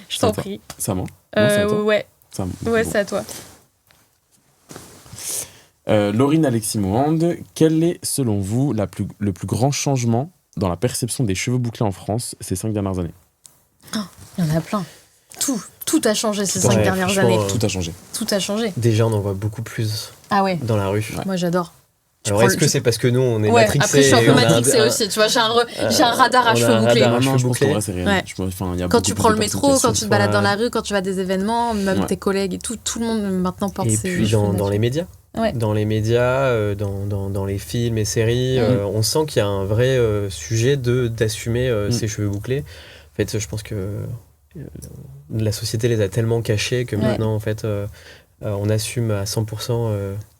Je t'en prie. Ça ment. Ouais. Ouais, c'est à toi. Laurine Alexis Mohand, quel est, selon vous, le plus grand changement dans la perception des cheveux bouclés en France ces 5 dernières années ? Il y en a plein. Tout a changé ces 5 dernières années. Tout a changé. Tout a changé. Déjà, on en voit beaucoup plus dans la rue. Moi, j'adore. Alors, est-ce que c'est parce que nous, on est Ouais, matrixés après, je suis un peu et on a matrixée aussi. Tu vois, j'ai un radar à on a cheveux un bouclés. radar à Non, cheveux je pense qu'en bouclés. vrai, c'est réel. Ouais. Il y a Quand beaucoup tu plus prends de le personnes métro, qui quand assument. tu te balades Ouais. dans la rue, quand tu vas à des événements, même Ouais. tes collègues et tout le monde maintenant porte Et ses puis cheveux dans les naturels. médias. Ouais. Dans les médias, dans les films et séries, on sent qu'il y a un vrai sujet d'assumer ses cheveux bouclés. En fait, je pense que la société les a tellement cachés que maintenant, en fait, on assume à 100%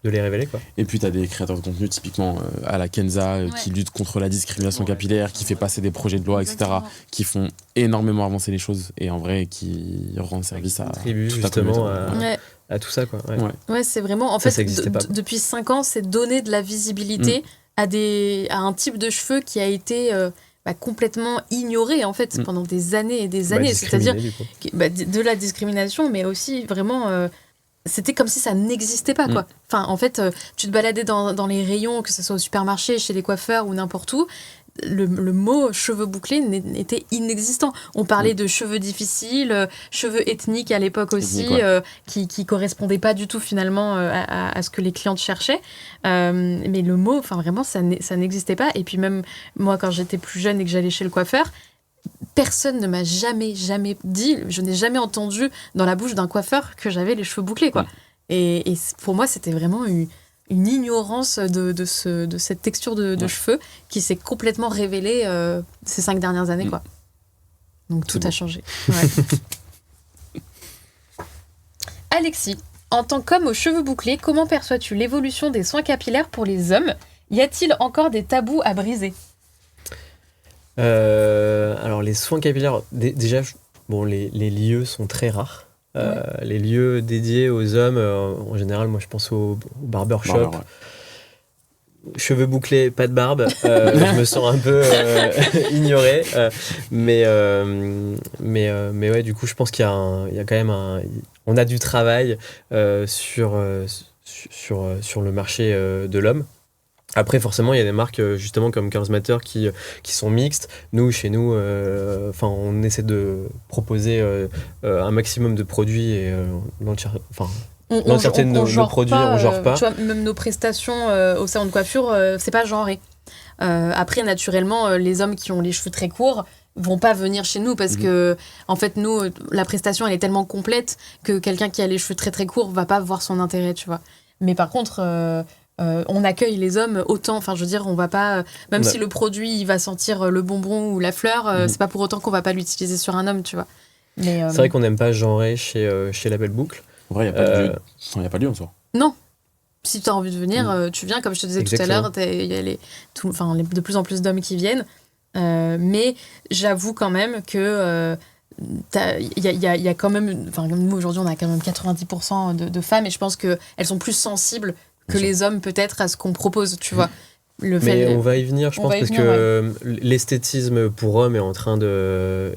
de les révéler, quoi. Et puis, tu as des créateurs de contenu, typiquement à la Kenza, qui luttent contre la discrimination capillaire, qui fait passer des projets de loi, Exactement. etc., qui font énormément avancer les choses et en vrai, qui rendent service à Contribue toute la justement communauté. Ouais. à tout ça, quoi. Ouais. Ouais, c'est vraiment. En Ça fait, existait pas, quoi. depuis 5 ans, c'est donner de la visibilité à un type de cheveux qui a été complètement ignoré, en fait, pendant des années et des années. C'est-à-dire Discriminé, du coup. de la discrimination, mais aussi vraiment. C'était comme si ça n'existait pas, quoi. Enfin, en fait, tu te baladais dans les rayons, que ce soit au supermarché, chez les coiffeurs ou n'importe où, le mot cheveux bouclés était inexistant. On parlait de cheveux difficiles, cheveux ethniques à l'époque aussi, qui correspondaient pas du tout finalement à ce que les clientes cherchaient. Mais le mot, enfin vraiment, ça n'existait pas. Et puis même moi, quand j'étais plus jeune et que j'allais chez le coiffeur, personne ne m'a jamais dit, je n'ai jamais entendu dans la bouche d'un coiffeur que j'avais les cheveux bouclés, quoi. Et pour moi, c'était vraiment une ignorance de cette texture de cheveux qui s'est complètement révélée ces 5 dernières années, quoi. Donc tout a changé. Ouais. Alexis, en tant qu'homme aux cheveux bouclés, comment perçois-tu l'évolution des soins capillaires pour les hommes ? Y a-t-il encore des tabous à briser ? Alors les soins capillaires, déjà, les lieux sont très rares. Les lieux dédiés aux hommes, en général, moi je pense au barbershop. Cheveux bouclés, pas de barbe. Je me sens un peu ignoré. Mais ouais, du coup, je pense qu'il y a quand même on a du travail sur le marché de l'homme. Après, forcément, il y a des marques justement comme Curls Matter qui sont mixtes. Nous, chez nous, on essaie de proposer un maximum de produits et l'entièreté de nos produits, on genre pas. Tu vois, même nos prestations au salon de coiffure, c'est pas genré. Après, naturellement, les hommes qui ont les cheveux très courts vont pas venir chez nous parce que, en fait, nous, la prestation, elle est tellement complète que quelqu'un qui a les cheveux très très courts va pas voir son intérêt, tu vois. Mais par contre... on accueille les hommes autant, enfin je veux dire, on va pas, même si le produit il va sentir le bonbon ou la fleur, c'est pas pour autant qu'on va pas l'utiliser sur un homme, tu vois. Mais, c'est vrai qu'on n'aime pas genrer chez La Belle Boucle. En vrai, il n'y a pas de lieu en soi. Non. Si tu as envie de venir, tu viens, comme je te disais tout à l'heure, il y a de plus en plus d'hommes qui viennent. Mais j'avoue quand même que il y a quand même, enfin nous aujourd'hui on a quand même 90% de femmes et je pense qu'elles sont plus sensibles que les hommes peut-être à ce qu'on propose, tu vois. On va y venir, je pense, parce que l'esthétisme pour hommes est en train de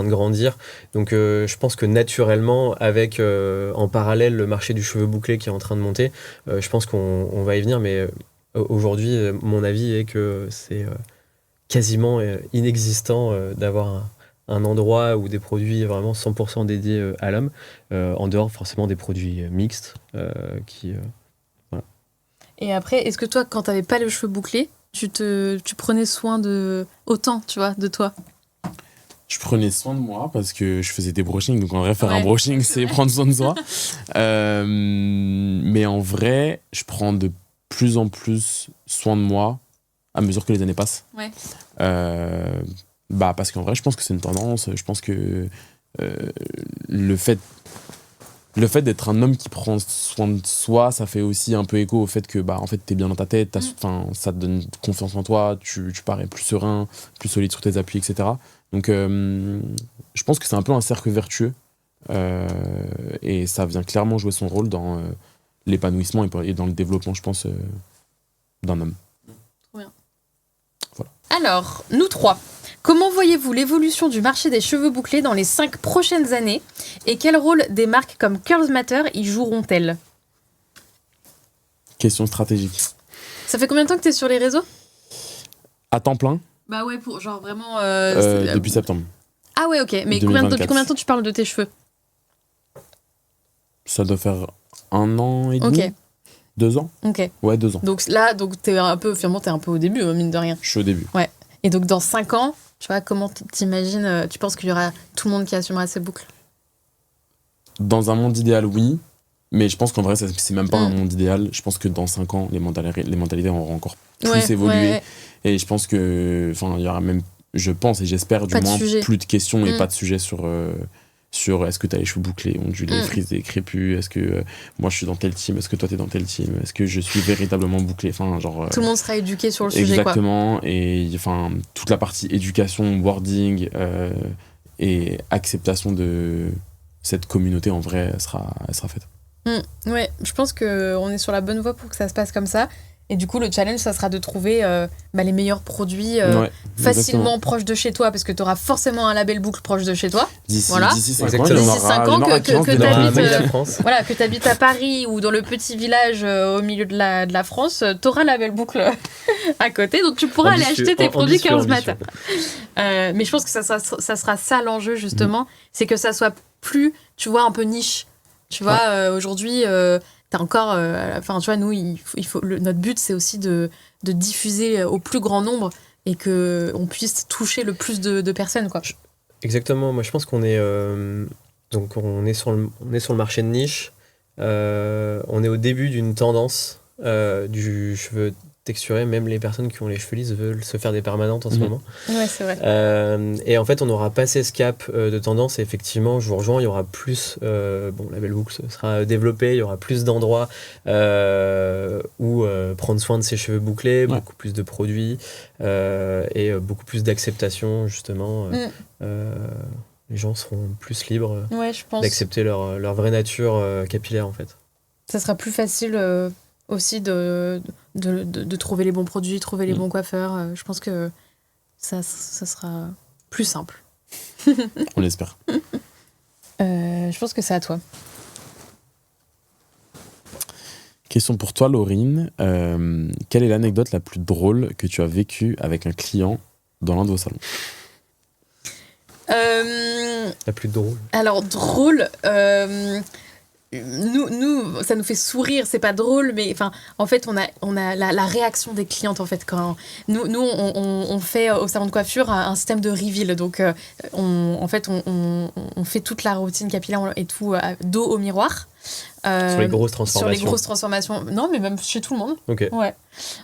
grandir. Donc je pense que naturellement, avec en parallèle le marché du cheveu bouclé qui est en train de monter, je pense qu'on va y venir. Mais aujourd'hui, mon avis est que c'est quasiment inexistant d'avoir un endroit où des produits vraiment 100% dédiés à l'homme, en dehors forcément des produits mixtes qui... Et après, est-ce que toi, quand t'avais pas les cheveux bouclés, tu prenais soin autant, tu vois, de toi ? Je prenais soin de moi parce que je faisais des brushings. Donc en vrai, faire un brushing, c'est prendre soin de soi. Mais en vrai, je prends de plus en plus soin de moi à mesure que les années passent. Ouais. Parce qu'en vrai, je pense que c'est une tendance. Je pense que le fait d'être un homme qui prend soin de soi, ça fait aussi un peu écho au fait que en fait, t'es bien dans ta tête, ça te donne confiance en toi, tu parais plus serein, plus solide sur tes appuis, etc. Donc je pense que c'est un peu un cercle vertueux et ça vient clairement jouer son rôle dans l'épanouissement et dans le développement, je pense, d'un homme. Trop bien. Voilà. Alors, nous trois, comment voyez-vous l'évolution du marché des cheveux bouclés dans les 5 prochaines années et quel rôle des marques comme Curls Matter y joueront-elles ? Question stratégique. Ça fait combien de temps que t'es sur les réseaux ? À temps plein ? Bah ouais, pour genre vraiment... depuis septembre. Ah ouais, ok. Mais depuis combien de temps tu parles de tes cheveux ? Ça doit faire 1 an et demi. Ok. 2 ans. Ok. Ouais, 2 ans. Donc là, t'es un peu au début, mine de rien. Je suis au début. Ouais. Et donc dans 5 ans, tu vois, comment t'imagines, tu penses qu'il y aura tout le monde qui assumera ses boucles? Dans un monde idéal, oui. Mais je pense qu'en vrai, c'est même pas un monde idéal. Je pense que dans 5 ans, les mentalités auront encore plus évolué. Ouais. Et je pense que, enfin, il y aura même, je pense et j'espère du moins, plus de questions et pas de sujets sur est-ce que t'as les cheveux bouclés, ondulés, frisés, crépus, est-ce que moi je suis dans tel team, est-ce que toi t'es dans tel team, est-ce que je suis véritablement bouclé, enfin genre. Tout le monde sera éduqué sur le sujet, quoi. Exactement. Et enfin, toute la partie éducation, wording et acceptation de cette communauté en vrai, elle sera faite. Ouais, je pense qu'on est sur la bonne voie pour que ça se passe comme ça. Et du coup, le challenge, ça sera de trouver les meilleurs produits facilement proches de chez toi, parce que tu auras forcément un label boucle proche de chez toi. D'ici 5 ans, d'ici 5 ans que tu habites à Paris ou dans le petit village au milieu de la France, tu auras label boucle à côté, donc tu pourras aller acheter tes produits 15 matin. Mais je pense que ça sera ça l'enjeu, justement, c'est que ça soit plus, tu vois, un peu niche. Tu vois, aujourd'hui, t'as encore... tu vois, nous, notre but, c'est aussi de diffuser au plus grand nombre et qu'on puisse toucher le plus de personnes, quoi. Exactement. Moi, je pense qu'on est... donc, on est sur le marché de niche. On est au début d'une tendance du cheveu texturé. Même les personnes qui ont les cheveux lisses veulent se faire des permanentes en ce moment. Ouais, c'est vrai. Et en fait, on aura passé ce cap de tendance. Et effectivement, je vous rejoins, il y aura plus... la belle boucle sera développée. Il y aura plus d'endroits où prendre soin de ses cheveux bouclés, beaucoup plus de produits et beaucoup plus d'acceptation, justement. Les gens seront plus libres je pense. d'accepter leur vraie nature capillaire, en fait. Ça sera plus facile aussi de trouver les bons produits, trouver les bons coiffeurs. Je pense que ça sera plus simple. On l'espère. Je pense que c'est à toi. Question pour toi, Laurine. Quelle est l'anecdote la plus drôle que tu as vécue avec un client dans l'un de vos salons? La plus drôle. Alors, drôle... Nous, ça nous fait sourire, c'est pas drôle, mais en fait, on a la réaction des clientes, en fait, quand nous on fait au salon de coiffure un système de reveal, donc on fait toute la routine capillaire et tout dos au miroir. Sur les grosses transformations. Sur les grosses transformations. Non, mais même chez tout le monde. Ok. Ouais.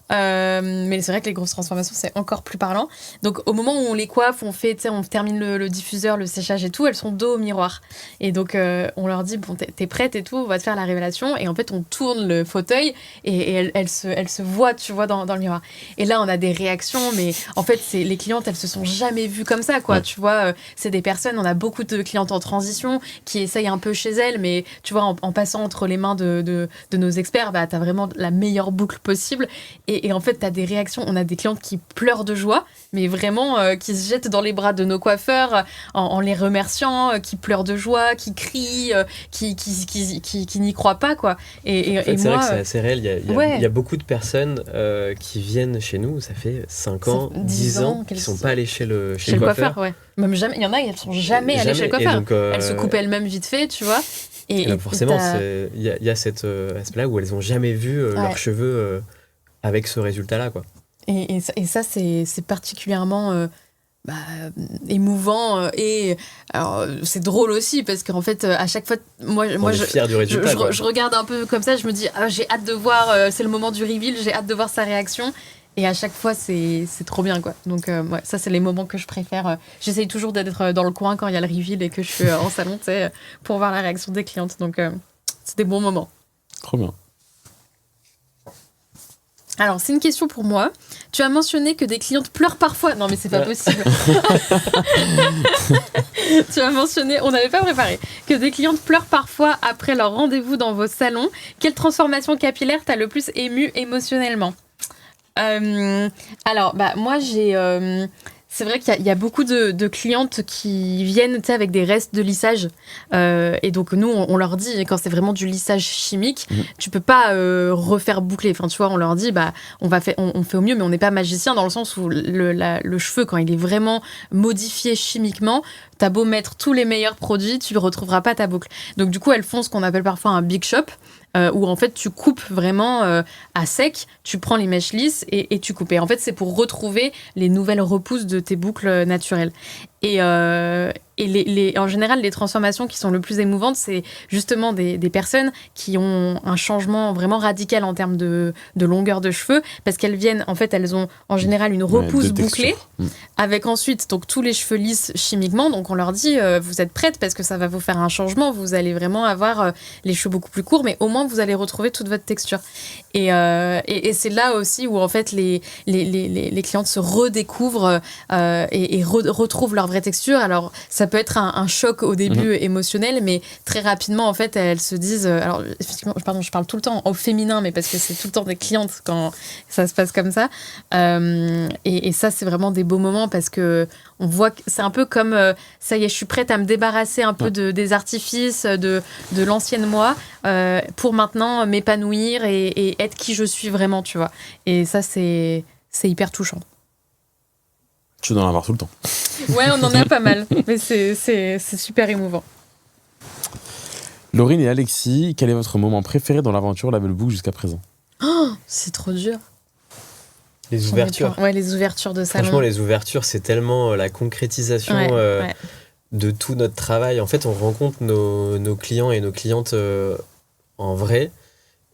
Mais c'est vrai que les grosses transformations, c'est encore plus parlant. Donc, au moment où on les coiffe, on termine le diffuseur, le séchage et tout, elles sont dos au miroir. Et donc, on leur dit, bon, t'es prête et tout, on va te faire la révélation. Et en fait, on tourne le fauteuil et elles se voient, tu vois, dans le miroir. Et là, on a des réactions, mais en fait, les clientes, elles se sont jamais vues comme ça, quoi. Ouais. Tu vois, c'est des personnes, on a beaucoup de clientes en transition qui essayent un peu chez elles, mais tu vois, en passant entre les mains de nos experts, t'as vraiment la meilleure boucle possible. Et en fait, t'as des réactions. On a des clientes qui pleurent de joie, mais vraiment qui se jettent dans les bras de nos coiffeurs en les remerciant, qui pleurent de joie, qui crient, qui n'y croient pas, quoi. Et c'est moi, vrai que c'est assez réel. Il y a beaucoup de personnes qui viennent chez nous, ça fait 5 ans, 10 ans, qui ne sont pas allées chez le coiffeur. Ouais. Même jamais, il y en a, elles ne sont jamais allées chez le coiffeur. Donc, elles se coupent elles-mêmes vite fait, tu vois. Et donc forcément, il y a cet aspect-là où elles n'ont jamais vu leurs cheveux avec ce résultat-là, quoi. Et ça, c'est particulièrement émouvant. Et alors, c'est drôle aussi, parce qu'en fait, à chaque fois, moi je suis fier du résultat, je regarde un peu comme ça, je me dis, j'ai hâte de voir, c'est le moment du reveal, j'ai hâte de voir sa réaction. Et à chaque fois, c'est trop bien, quoi. Donc, ça, c'est les moments que je préfère. J'essaye toujours d'être dans le coin quand il y a le reveal et que je suis en salon, tu sais, pour voir la réaction des clientes. Donc, c'est des bons moments. Trop bien. Alors, c'est une question pour moi. Tu as mentionné que des clientes pleurent parfois. Non, mais c'est pas possible. Tu as mentionné, on n'avait pas préparé, que des clientes pleurent parfois après leur rendez-vous dans vos salons. Quelle transformation capillaire t'a le plus ému émotionnellement ? Alors, moi, c'est vrai qu'il y a beaucoup de clientes qui viennent, tu sais, avec des restes de lissage. Et donc, nous, on leur dit, quand c'est vraiment du lissage chimique, tu peux pas refaire boucler. Enfin, tu vois, on leur dit, on fait au mieux, mais on n'est pas magicien, dans le sens où le cheveu, quand il est vraiment modifié chimiquement, t'as beau mettre tous les meilleurs produits, tu ne retrouveras pas ta boucle. Donc, du coup, elles font ce qu'on appelle parfois un big shop. où en fait tu coupes vraiment à sec, tu prends les mèches lisses et tu coupes. Et en fait, c'est pour retrouver les nouvelles repousses de tes boucles naturelles. Et en général, les transformations qui sont le plus émouvantes, c'est justement des personnes qui ont un changement vraiment radical en termes de longueur de cheveux, parce qu'elles viennent, en fait, elles ont en général une repousse bouclée, avec ensuite donc tous les cheveux lisses chimiquement. Donc on leur dit, vous êtes prêtes parce que ça va vous faire un changement, vous allez vraiment avoir les cheveux beaucoup plus courts, mais au moins vous allez retrouver toute votre texture. Et c'est là aussi où en fait les clientes se redécouvrent et retrouvent leur vraie texture. Alors ça peut être un choc au début émotionnel, mais très rapidement en fait elles se disent, alors effectivement je parle tout le temps au féminin, mais parce que c'est tout le temps des clientes quand ça se passe comme ça, et ça c'est vraiment des beaux moments parce que on voit que c'est un peu comme ça y est, je suis prête à me débarrasser un peu des artifices de l'ancienne moi pour maintenant m'épanouir et être qui je suis vraiment, tu vois. Et ça c'est hyper touchant. Tu dois en avoir tout le temps. Ouais, on en a pas mal, mais c'est super émouvant. Laurine et Alexis, quel est votre moment préféré dans l'aventure Label Book jusqu'à présent? Oh, c'est trop dur. Les ouvertures. Ouais, les ouvertures de salon. Franchement, les ouvertures, c'est tellement la concrétisation de tout notre travail. En fait, on rencontre nos clients et nos clientes en vrai.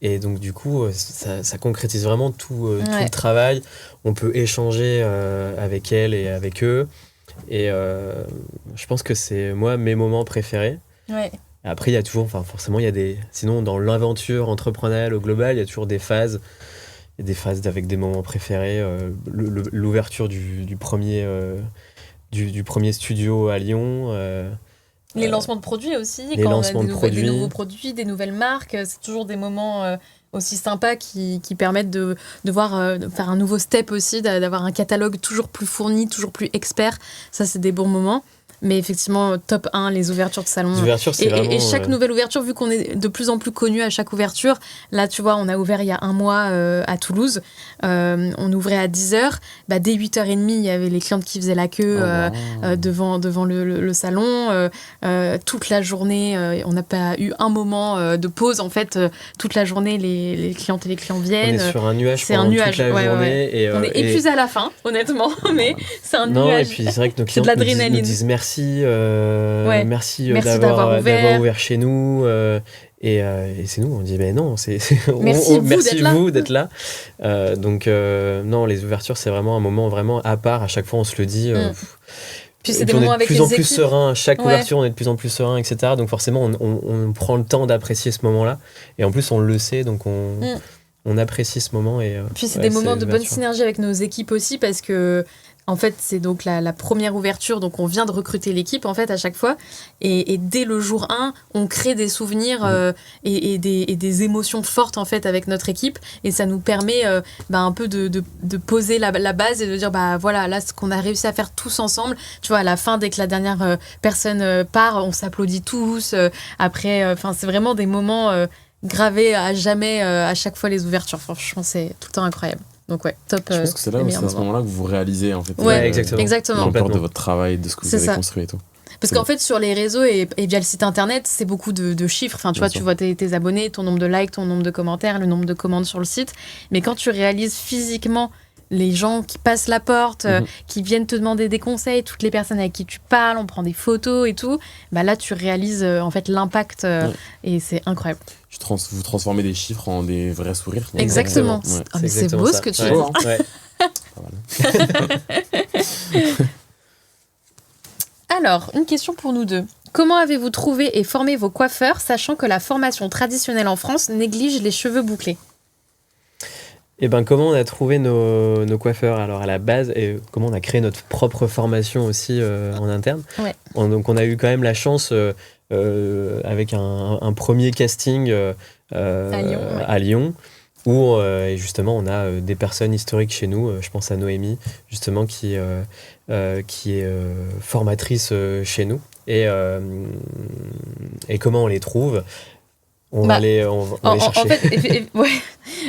Et donc, du coup, ça concrétise vraiment tout le travail. On peut échanger avec elles et avec eux. Et je pense que c'est, moi, mes moments préférés. Ouais. Après, il y a toujours, forcément, il y a des... Sinon, dans l'aventure entrepreneuriale au global, il y a toujours des phases. Il y a des phases avec des moments préférés. L'ouverture du premier studio à Lyon. Les lancements de produits aussi. Les lancements on a de produits. des nouveaux produits, des nouvelles marques. C'est toujours des moments aussi sympas qui permettent de voir, de faire un nouveau step aussi, d'avoir un catalogue toujours plus fourni, toujours plus expert. Ça, c'est des bons moments. Mais effectivement, top 1, les ouvertures de salon. Les ouvertures, c'est vraiment, et chaque nouvelle ouverture, vu qu'on est de plus en plus connu à chaque ouverture, là, tu vois, on a ouvert il y a un mois à Toulouse. On ouvrait à 10h. Dès 8h30, il y avait les clientes qui faisaient la queue devant le salon. Toute la journée, on n'a pas eu un moment de pause. En fait, toute la journée, les clientes et les clients viennent. On est sur un nuage c'est un nuage, toute la journée. Et, on est épuisé à la fin, honnêtement, mais c'est un nuage. Et puis c'est vrai que nos clients nous disent merci. Merci d'avoir ouvert chez nous. Et c'est nous, on dit non, merci vous d'être là. Donc non, les ouvertures, c'est vraiment un moment vraiment à part. À chaque fois, on se le dit. Puis c'est des moments avec les équipes. On est de plus en plus serein. Chaque ouverture, on est de plus en plus serein, etc. Donc forcément, on prend le temps d'apprécier ce moment-là. Et en plus, on le sait, donc on apprécie ce moment. Et puis c'est des moments de bonne synergie avec nos équipes aussi, parce que en fait, c'est donc la première ouverture, donc on vient de recruter l'équipe en fait à chaque fois, et dès le jour 1, on crée des souvenirs et des émotions fortes en fait avec notre équipe, et ça nous permet un peu de poser la base et de dire voilà, là ce qu'on a réussi à faire tous ensemble, tu vois, à la fin dès que la dernière personne part, on s'applaudit tous, après, c'est vraiment des moments gravés à jamais à chaque fois les ouvertures, franchement c'est tout le temps incroyable. Donc top. Je pense que c'est là aussi à ce moment-là que vous réalisez en fait exactement. l'ampleur de votre travail, de ce que vous avez construit et tout. Parce qu'en fait, sur les réseaux et via le site internet, c'est beaucoup de chiffres. Enfin, tu vois tes abonnés, ton nombre de likes, ton nombre de commentaires, le nombre de commandes sur le site. Mais quand tu réalises physiquement les gens qui passent la porte, qui viennent te demander des conseils, toutes les personnes avec qui tu parles, on prend des photos et tout, là, tu réalises en fait l'impact et c'est incroyable. Vous transformez des chiffres en des vrais sourires. Exactement. Mais c'est beau ce que tu dis. Alors, une question pour nous deux. Comment avez-vous trouvé et formé vos coiffeurs, sachant que la formation traditionnelle en France néglige les cheveux bouclés ? Et comment on a trouvé nos coiffeurs? Alors à la base, et comment on a créé notre propre formation aussi en interne. Donc on a eu quand même la chance avec un premier casting à Lyon, où justement on a des personnes historiques chez nous. Je pense à Noémie, justement, qui est formatrice chez nous. Et comment on les trouve? On va les chercher. En fait,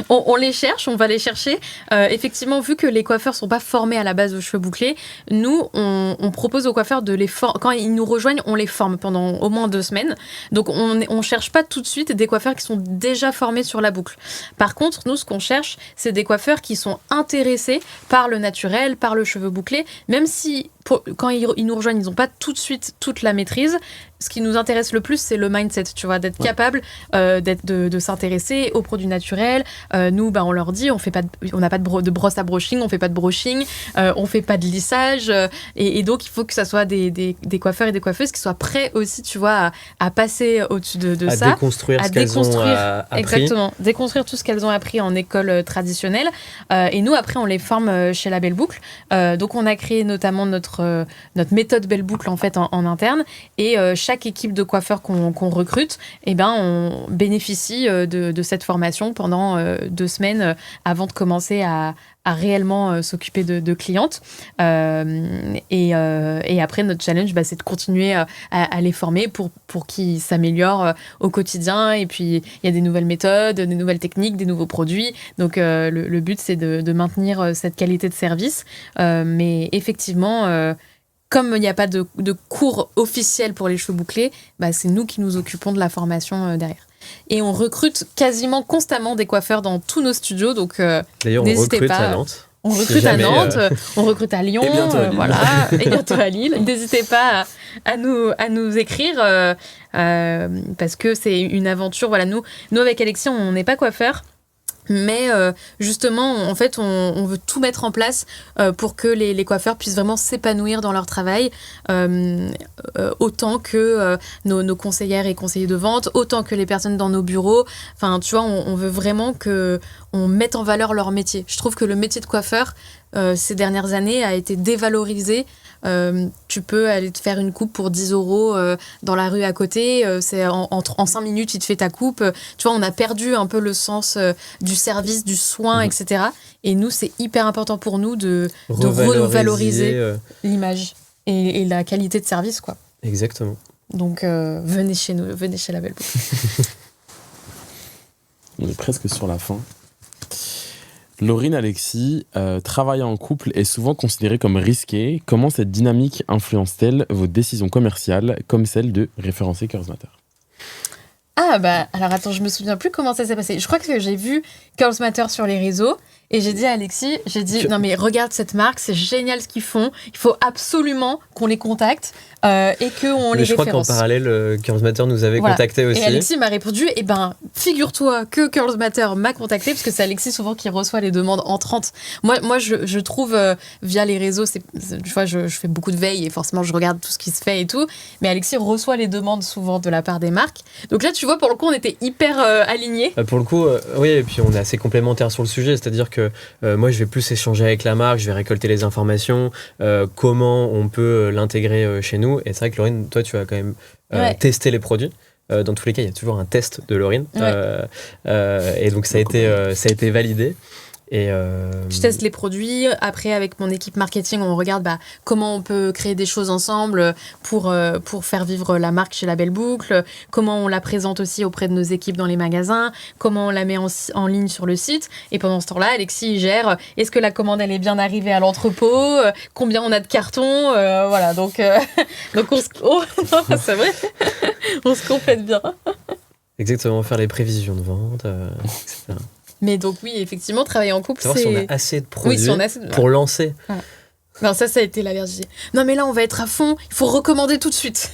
On les cherche, on va les chercher. Effectivement, vu que les coiffeurs sont pas formés à la base aux cheveux bouclés, nous, on propose aux coiffeurs de les former. Quand ils nous rejoignent, on les forme pendant au moins 2 semaines. Donc, on cherche pas tout de suite des coiffeurs qui sont déjà formés sur la boucle. Par contre, nous, ce qu'on cherche, c'est des coiffeurs qui sont intéressés par le naturel, par le cheveu bouclé, même si quand ils nous rejoignent, ils n'ont pas tout de suite toute la maîtrise. Ce qui nous intéresse le plus, c'est le mindset, tu vois, d'être capable de s'intéresser aux produits naturels. Nous, on leur dit, on n'a pas de brosse à brushing, on fait pas de brushing, on fait pas de lissage. Et donc, il faut que ça soit des coiffeurs et des coiffeuses qui soient prêts aussi, tu vois, à passer au-dessus de ça. Déconstruire ce qu'elles ont appris. Exactement, déconstruire tout ce qu'elles ont appris en école traditionnelle. Et nous, après, on les forme chez la Belle Boucle. Donc, on a créé notamment notre méthode Belle Boucle, en fait, en interne. Et chaque équipe de coiffeurs qu'on recrute, on bénéficie de cette formation pendant 2 semaines avant de commencer à réellement s'occuper de clientes. Et après, notre challenge, c'est de continuer à les former pour qu'ils s'améliorent au quotidien. Et puis, il y a des nouvelles méthodes, des nouvelles techniques, des nouveaux produits. Donc, le but, c'est de maintenir cette qualité de service. Mais effectivement, comme il n'y a pas de cours officiel pour les cheveux bouclés, c'est nous qui nous occupons de la formation derrière. Et on recrute quasiment constamment des coiffeurs dans tous nos studios, donc d'ailleurs, on recrute à Nantes. On recrute à Nantes, on recrute à Lyon, et bientôt à Lille. Voilà, et bientôt à Lille. N'hésitez pas à nous écrire parce que c'est une aventure. Voilà, nous avec Alexis, on n'est pas coiffeurs. Mais justement, en fait, on veut tout mettre en place pour que les coiffeurs puissent vraiment s'épanouir dans leur travail, autant que nos conseillères et conseillers de vente, autant que les personnes dans nos bureaux. Enfin, tu vois, on veut vraiment qu'on mette en valeur leur métier. Je trouve que le métier de coiffeur, ces dernières années, a été dévalorisé. Tu peux aller te faire une coupe pour 10 € dans la rue à côté, c'est en 5 minutes il te fait ta coupe, tu vois, on a perdu un peu le sens du service, du soin, etc. Et nous, c'est hyper important pour nous de revaloriser l'image et la qualité de service, quoi. Exactement. Donc venez chez nous, venez chez la Belle Boucle. On est presque sur la fin. Laurine, Alexis, travailler en couple est souvent considéré comme risqué. Comment cette dynamique influence-t-elle vos décisions commerciales, comme celle de référencer Curls Matter ? Alors attends, je me souviens plus comment ça s'est passé. Je crois que j'ai vu Curls Matter sur les réseaux et j'ai dit à Alexis, non mais regarde cette marque, c'est génial ce qu'ils font, il faut absolument qu'on les contacte et qu'on les référence. Je crois qu'en parallèle, Curls Matter nous avait contacté aussi. Et Alexis m'a répondu, figure-toi que Curls Matter m'a contacté, parce que c'est Alexis souvent qui reçoit les demandes entrantes. Moi je trouve, via les réseaux, tu vois, je fais beaucoup de veille et forcément je regarde tout ce qui se fait et tout, mais Alexis reçoit les demandes souvent de la part des marques. Donc là, tu vois, pour le coup, on était hyper alignés. Pour le coup, oui, et puis on est assez complémentaires sur le sujet, c'est-à-dire que moi, je vais plus échanger avec la marque, je vais récolter les informations, comment on peut l'intégrer chez nous. Et c'est vrai que Laurine, toi, tu as quand même testé les produits. Dans tous les cas, il y a toujours un test de Laurine. Et donc, ça a été validé. Et je teste les produits. Après, avec mon équipe marketing, on regarde comment on peut créer des choses ensemble pour faire vivre la marque chez la Belle Boucle, comment on la présente aussi auprès de nos équipes dans les magasins, comment on la met en ligne sur le site. Et pendant ce temps-là, Alexis gère, est-ce que la commande elle est bien arrivée à l'entrepôt, combien on a de cartons, voilà. Donc c'est vrai, on se complète bien. Exactement, faire les prévisions de vente, etc. Mais donc oui, effectivement, travailler en couple, c'est... si on a assez de produits pour lancer. Voilà. Non, ça a été l'allergie. Non, mais là, on va être à fond, il faut recommander tout de suite.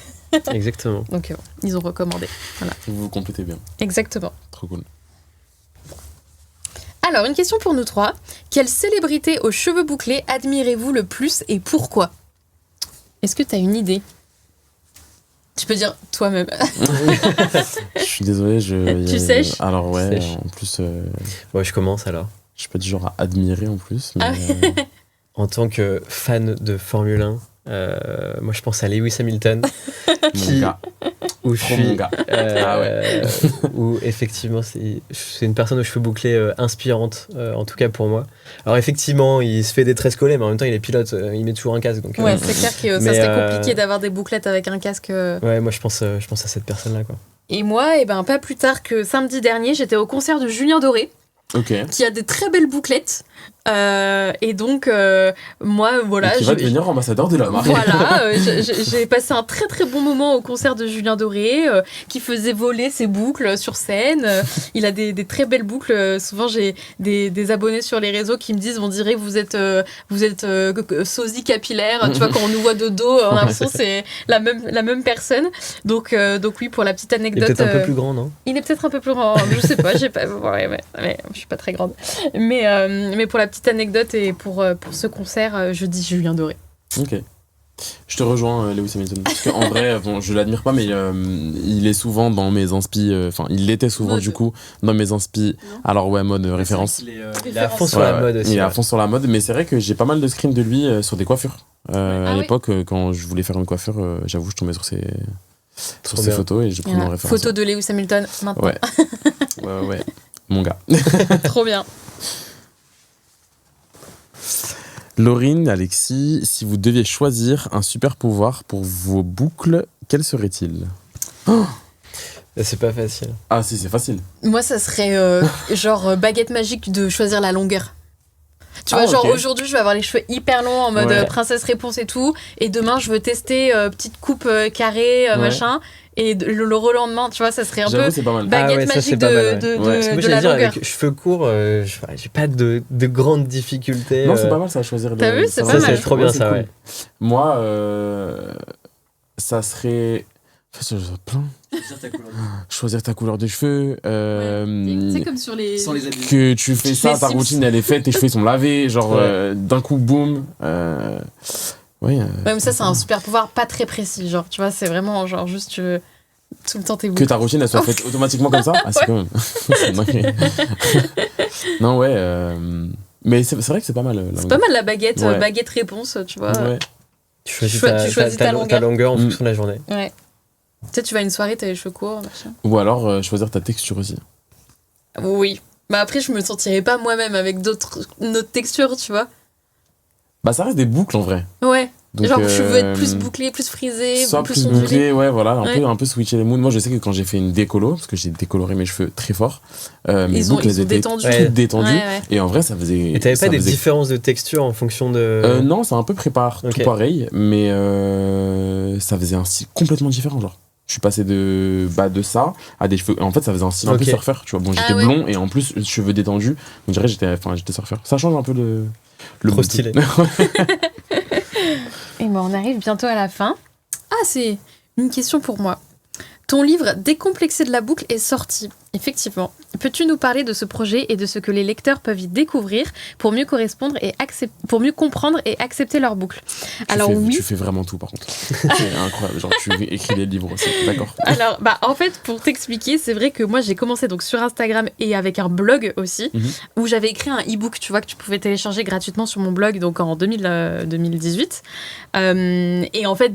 Exactement. Donc, ils ont recommandé. Voilà. Vous vous complétez bien. Exactement. Trop cool. Alors, une question pour nous 3. Quelle célébrité aux cheveux bouclés admirez-vous le plus et pourquoi ? Est-ce que tu as une idée ? Tu peux dire toi-même. Je suis désolé. Tu sèches ? Alors ouais, Sèche. en plus... Ouais, je commence alors. Je suis pas du genre à admirer en plus. Mais, En tant que fan de Formule 1, moi je pense à Lewis Hamilton. Mon gars. Où je Trop suis, mon gars. où effectivement c'est une personne aux cheveux bouclés inspirante, en tout cas pour moi. Alors effectivement, il se fait des tresses collées, mais en même temps il est pilote, il met toujours un casque. Donc, ouais, c'est clair que ça serait compliqué d'avoir des bouclettes avec un casque. Ouais, moi je pense à cette personne-là, quoi. Et moi, pas plus tard que samedi dernier, j'étais au concert de Julien Doré. Ok. qui a des très belles bouclettes. Et donc, moi, voilà. Et qui va devenir ambassadeur de la marque. Voilà, j'ai passé un très très bon moment au concert de Julien Doré, qui faisait voler ses boucles sur scène. Il a des très belles boucles. Souvent, j'ai des abonnés sur les réseaux qui me disent, on dirait que vous êtes sosie capillaire. Tu vois, quand on nous voit de dos, on a l'impression que c'est la même personne. Donc oui, pour la petite anecdote. Il est peut-être un peu plus grand, non? Il est peut-être un peu plus grand. Je sais pas, ouais, je suis pas très grande. Mais pour la petite anecdote et pour ce concert, je dis Julien Doré. Ok. Je te rejoins, Lewis Hamilton. Parce qu'en vrai, bon, je l'admire pas, mais il est souvent dans mes inspi. Enfin, il l'était souvent, Mode. Du coup, dans mes inspi. Alors, ouais, mode référence. Il est à fond sur la mode aussi. Il est à ouais. fond sur la mode, mais c'est vrai que j'ai pas mal de screens de lui sur des coiffures. À oui. l'époque, quand je voulais faire une coiffure, j'avoue, je tombais sur ses Trop bien. photos et je prenais en référence. Photo de Lewis Hamilton maintenant. Ouais. Ouais. Mon gars. Trop bien. Laurine, Alexis, si vous deviez choisir un super pouvoir pour vos boucles, quel serait-il? C'est pas facile. Ah si, c'est facile. Moi, ça serait genre baguette magique de choisir la longueur. Tu vois, genre ok. aujourd'hui, je vais avoir les cheveux hyper longs en mode Ouais. princesse réponse et tout. Et demain, je veux tester petite coupe carrée, Ouais. machin. Et le relendemain, tu vois, ça serait un J'avoue, peu c'est pas mal. baguette ouais, ça, magique c'est pas mal, ouais. de Ouais. Parce que moi, de j'allais la dire, longueur. avec cheveux courts, j'ai pas de grandes difficultés. Non, c'est pas mal ça à choisir. T'as vu, c'est ça pas va. mal. C'est trop bien, ça, cool. ouais. Moi, ça serait... Enfin, j'en ai plein. Choisir ta couleur de cheveux. C'est comme sur les. Sans les habits. Que tu fais ça, Les ta Sims. routine elle est faite, tes cheveux ils sont lavés, genre Ouais. d'un coup boum. Ouais. Ouais, mais ça, c'est un super pouvoir pas très précis. Genre, tu vois, c'est vraiment genre juste tu veux tout le temps tes Que boucles. ta routine elle soit faite automatiquement comme ça. Ah, c'est quand même. C'est dingue. Non, ouais. Mais c'est vrai que c'est pas mal. C'est pas mal la baguette, Ouais. baguette réponse, tu vois. Ouais. Tu choisis Tu choisis ta longueur. longueur en Mm. fonction de la journée. Ouais. Tu sais, tu vas à une soirée, t'as les cheveux courts, machin. Ou alors choisir ta texture aussi. Oui. Bah après, je me sentirais pas moi-même avec une autre texture, tu vois. Bah, ça reste des boucles en vrai. Ouais. Donc, Genre, je veux être plus bouclé, plus frisé, soit plus ondulé. bouclé, ouais, voilà, Ouais. un peu switcher les moods. Moi, je sais que quand j'ai fait une décolo, parce que j'ai décoloré mes cheveux très fort, mes Ils ont boucles elles étaient détendu. toutes Ouais. détendues. Ouais. Et en vrai, ça faisait. Et t'avais ça pas des faisait- différences de texture en fonction de. Non, c'est un peu prépare, Ok. tout pareil, mais ça faisait un style complètement différent, genre. Je suis passé de ça à des cheveux. En fait, ça faisait un style un peu Ok. surfeur, tu vois. Bon, j'étais ouais. blond et en plus, cheveux détendus. Donc, je dirais, j'étais surfeur. Ça change un peu le Trop mood. stylé. Et ben, on arrive bientôt à la fin. Ah, c'est une question pour moi. Ton livre Décomplexé de la boucle est sorti. Effectivement. Peux-tu nous parler de ce projet et de ce que les lecteurs peuvent y découvrir pour mieux correspondre et pour mieux comprendre et accepter leur boucle? Alors oui. Tu fais vraiment tout, par contre. C'est incroyable. Genre, tu écris des livres aussi. D'accord. Alors, en fait, pour t'expliquer, c'est vrai que moi, j'ai commencé donc sur Instagram et avec un blog aussi, où j'avais écrit un e-book, tu vois, que tu pouvais télécharger gratuitement sur mon blog, donc en 2018. Et en fait,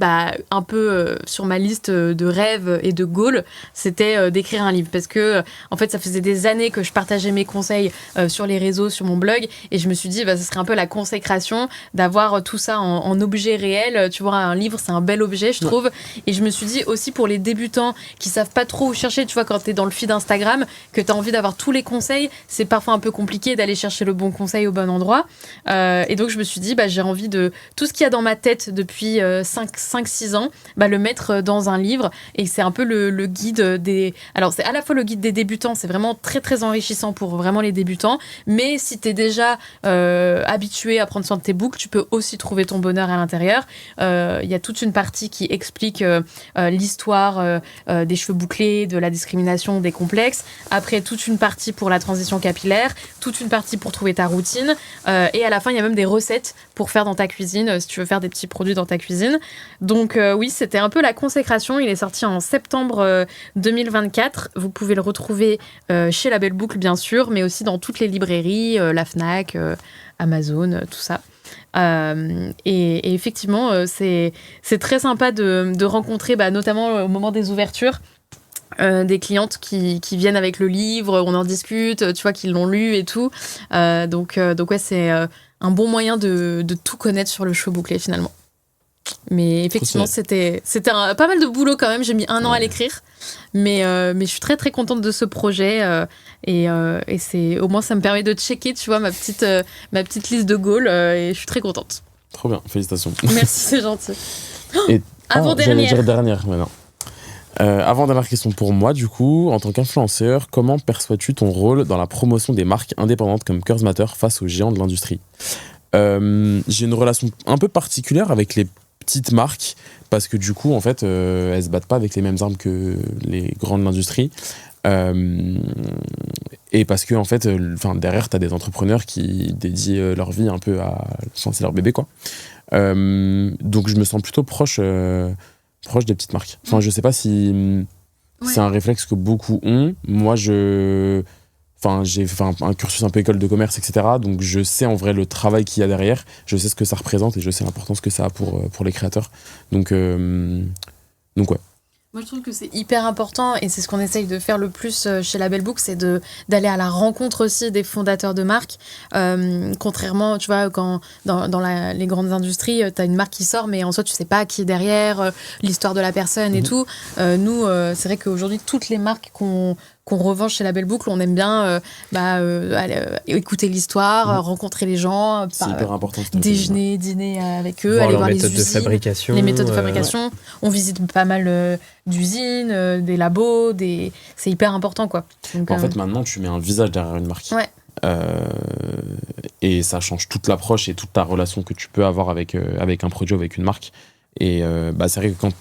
un peu sur ma liste de rêves et de goals, c'était d'écrire un livre, parce que, en fait, ça faisait des années que je partageais mes conseils sur les réseaux, sur mon blog, et je me suis dit, ce serait un peu la consécration d'avoir tout ça en objet réel. Tu vois, un livre, c'est un bel objet, je trouve. Et je me suis dit aussi pour les débutants qui savent pas trop où chercher, tu vois, quand t'es dans le feed Instagram, que t'as envie d'avoir tous les conseils, c'est parfois un peu compliqué d'aller chercher le bon conseil au bon endroit. Et donc je me suis dit, j'ai envie de tout ce qu'il y a dans ma tête depuis 5-6 ans, le mettre dans un livre. Et c'est un peu le guide des... Alors c'est à la fois le guide des débutants, c'est vraiment très très enrichissant pour vraiment les débutants, mais si t'es déjà habitué à prendre soin de tes boucles, tu peux aussi trouver ton bonheur à l'intérieur. Il y a toute une partie qui explique l'histoire des cheveux bouclés, de la discrimination, des complexes. Après, toute une partie pour la transition capillaire, toute une partie pour trouver ta routine. Et à la fin, il y a même des recettes pour faire dans ta cuisine, si tu veux faire des petits produits dans ta cuisine. Donc oui, c'était un peu la consécration. Il est sorti en septembre 2024. Vous pouvez le retrouver chez La Belle Boucle, bien sûr, mais aussi dans toutes les librairies, la Fnac, Amazon, tout ça. Et effectivement, c'est très sympa de rencontrer, notamment au moment des ouvertures, des clientes qui viennent avec le livre, on en discute, tu vois, qu'ils l'ont lu et tout. Donc ouais, c'est un bon moyen de tout connaître sur le cheveu bouclé, finalement. Mais effectivement, c'était pas mal de boulot quand même. J'ai mis 1 an à l'écrire. Mais je suis très très contente de ce projet. Et c'est, au moins, ça me permet de checker, tu vois, ma petite liste de goals. Et je suis très contente. Trop bien, félicitations. Merci, c'est gentil. Et Avant-dernière. J'allais dire dernière maintenant. Avant-dernière question pour moi, du coup, en tant qu'influenceur, comment perçois-tu ton rôle dans la promotion des marques indépendantes comme Curves Matter face aux géants de l'industrie ? J'ai une relation un peu particulière avec les petites marques parce que du coup, en fait, elles se battent pas avec les mêmes armes que les grandes de l'industrie. Et parce que en fait, derrière, tu as des entrepreneurs qui dédient leur vie un peu à... Enfin, c'est leur bébé, quoi. Donc, je me sens plutôt proche des petites marques. Enfin, je sais pas si c'est un réflexe que beaucoup ont. Moi, j'ai fait un cursus un peu école de commerce, etc. Donc, je sais en vrai le travail qu'il y a derrière. Je sais ce que ça représente et je sais l'importance que ça a pour les créateurs. Donc ouais. Moi, je trouve que c'est hyper important et c'est ce qu'on essaye de faire le plus chez Label Book, c'est d'aller à la rencontre aussi des fondateurs de marques. Contrairement, tu vois, quand dans les grandes industries, tu as une marque qui sort, mais en soi, tu sais pas qui est derrière, l'histoire de la personne et tout. Nous, c'est vrai qu'aujourd'hui, toutes les marques qu'on revend chez Label Book, on aime bien aller, écouter l'histoire, rencontrer les gens, c'est hyper important, déjeuner, dîner avec eux, aller voir les usines, les méthodes de fabrication. On visite pas mal d'usines, des labos, c'est hyper important, quoi. Donc, en fait, maintenant, tu mets un visage derrière une marque. Ouais. Et ça change toute l'approche et toute ta relation que tu peux avoir avec un produit ou avec une marque. Et c'est vrai que quand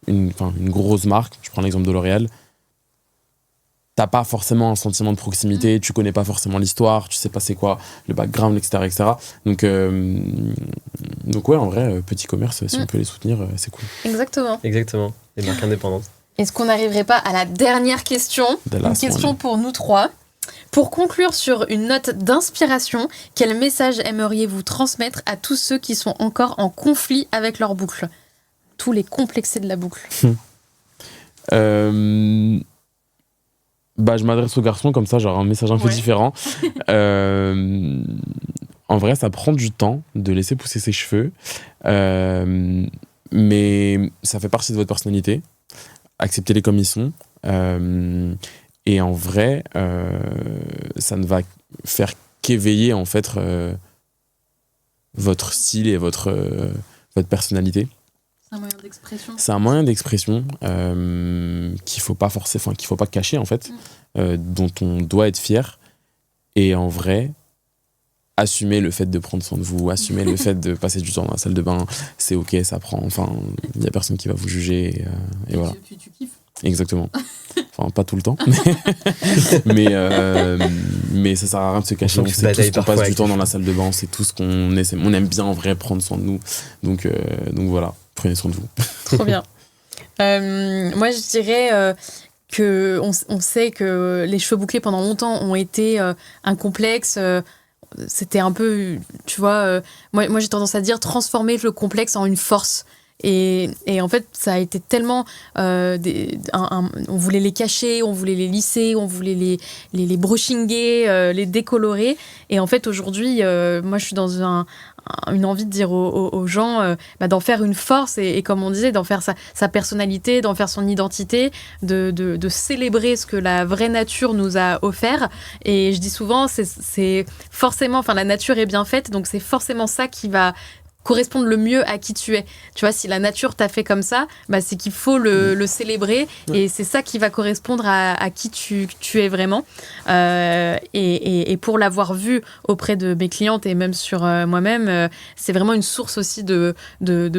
une grosse marque, je prends l'exemple de L'Oréal, t'as pas forcément un sentiment de proximité, tu connais pas forcément l'histoire, tu sais pas c'est quoi le background, etc. Donc ouais, en vrai, petit commerce, si on peut les soutenir, c'est cool. Exactement, les marques indépendantes. Est-ce qu'on n'arriverait pas à la dernière question ? Une question pour nous trois. Pour conclure sur une note d'inspiration, quel message aimeriez-vous transmettre à tous ceux qui sont encore en conflit avec leur boucle ? Tous les complexés de la boucle. Je m'adresse aux garçons, comme ça j'aurai un message un peu différent. En vrai, ça prend du temps de laisser pousser ses cheveux, mais ça fait partie de votre personnalité. Acceptez-les comme ils sont. Et en vrai, ça ne va faire qu'éveiller en fait votre style et votre personnalité. C'est un moyen d'expression. C'est un moyen d'expression qu'il faut pas cacher en fait, dont on doit être fier. Et en vrai, assumer le fait de prendre soin de vous, assumer le fait de passer du temps dans la salle de bain, c'est ok, ça prend. Enfin, il y a personne qui va vous juger et voilà. Tu kiffes. Exactement. Enfin, pas tout le temps, mais ça sert à rien de se cacher. On sait tous qu'on passe du temps dans la salle de bain, c'est tout ce qu'on essaie. On aime bien en vrai prendre soin de nous. Donc voilà, prenez soin de vous. Trop bien. Moi, je dirais que on sait que les cheveux bouclés pendant longtemps ont été un complexe. C'était un peu, tu vois, moi j'ai tendance à dire transformer le complexe en une force. Et en fait, ça a été tellement... on voulait les cacher, on voulait les lisser, on voulait les brushiner, les décolorer. Et en fait, aujourd'hui, moi, je suis dans une envie de dire aux gens d'en faire une force et comme on disait, d'en faire sa personnalité, d'en faire son identité, de célébrer ce que la vraie nature nous a offert. Et je dis souvent, c'est forcément... Enfin, la nature est bien faite, donc c'est forcément ça qui va correspondre le mieux à qui tu es. Tu vois, si la nature t'a fait comme ça, c'est qu'il faut le célébrer et c'est ça qui va correspondre à qui tu es vraiment. Et pour l'avoir vu auprès de mes clientes et même sur moi-même, c'est vraiment une source aussi de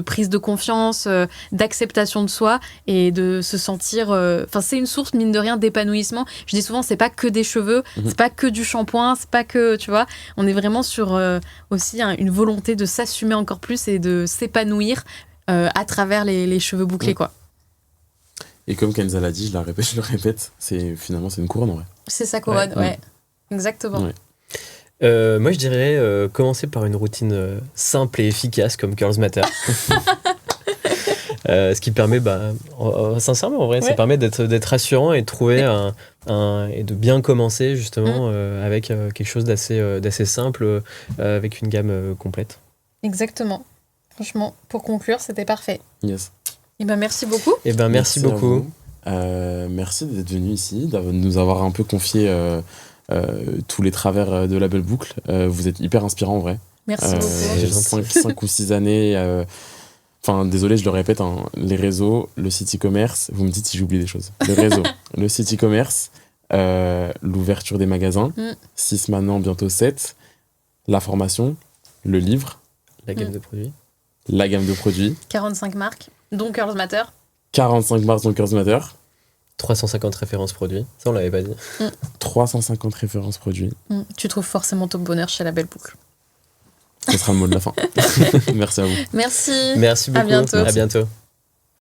prise de confiance, d'acceptation de soi et de se sentir... c'est une source, mine de rien, d'épanouissement. Je dis souvent, c'est pas que des cheveux, c'est pas que du shampoing, c'est pas que... Tu vois, on est vraiment sur aussi une volonté de s'assumer encore plus et de s'épanouir à travers les cheveux bouclés, quoi. Et comme Kenza l'a dit, je le répète, finalement c'est une couronne en vrai. C'est sa couronne, ouais. Exactement. Ouais. Moi je dirais commencer par une routine simple et efficace comme Curls Matter. Ce qui permet, sincèrement en vrai, ça permet d'être rassurant et de trouver et de bien commencer justement avec quelque chose d'assez simple, avec une gamme complète. Exactement. Franchement, pour conclure, c'était parfait. Yes. Et ben merci beaucoup. Et ben merci à beaucoup. vous. Merci d'être venu ici, de nous avoir un peu confié tous les travers de la belle boucle. Vous êtes hyper inspirant en vrai. Merci beaucoup. J'ai gentil. 5 ou 6 années. Enfin, désolé, je le répète, hein, les réseaux, le site e-commerce, vous me dites si j'oublie des choses. Le réseau, le site e-commerce, l'ouverture des magasins, 6 maintenant, bientôt 7, la formation, le livre, La gamme de produits. la gamme de produits, 45 marques, dont Girls Matter. 45 marques dans Girls Matter, 350 références produits. Ça, on l'avait pas dit. 350 références produits. Tu trouves forcément ton bonheur chez La Belle Boucle. Ce sera le mot de la fin. Merci à vous. Merci. Merci beaucoup. bientôt. À bientôt.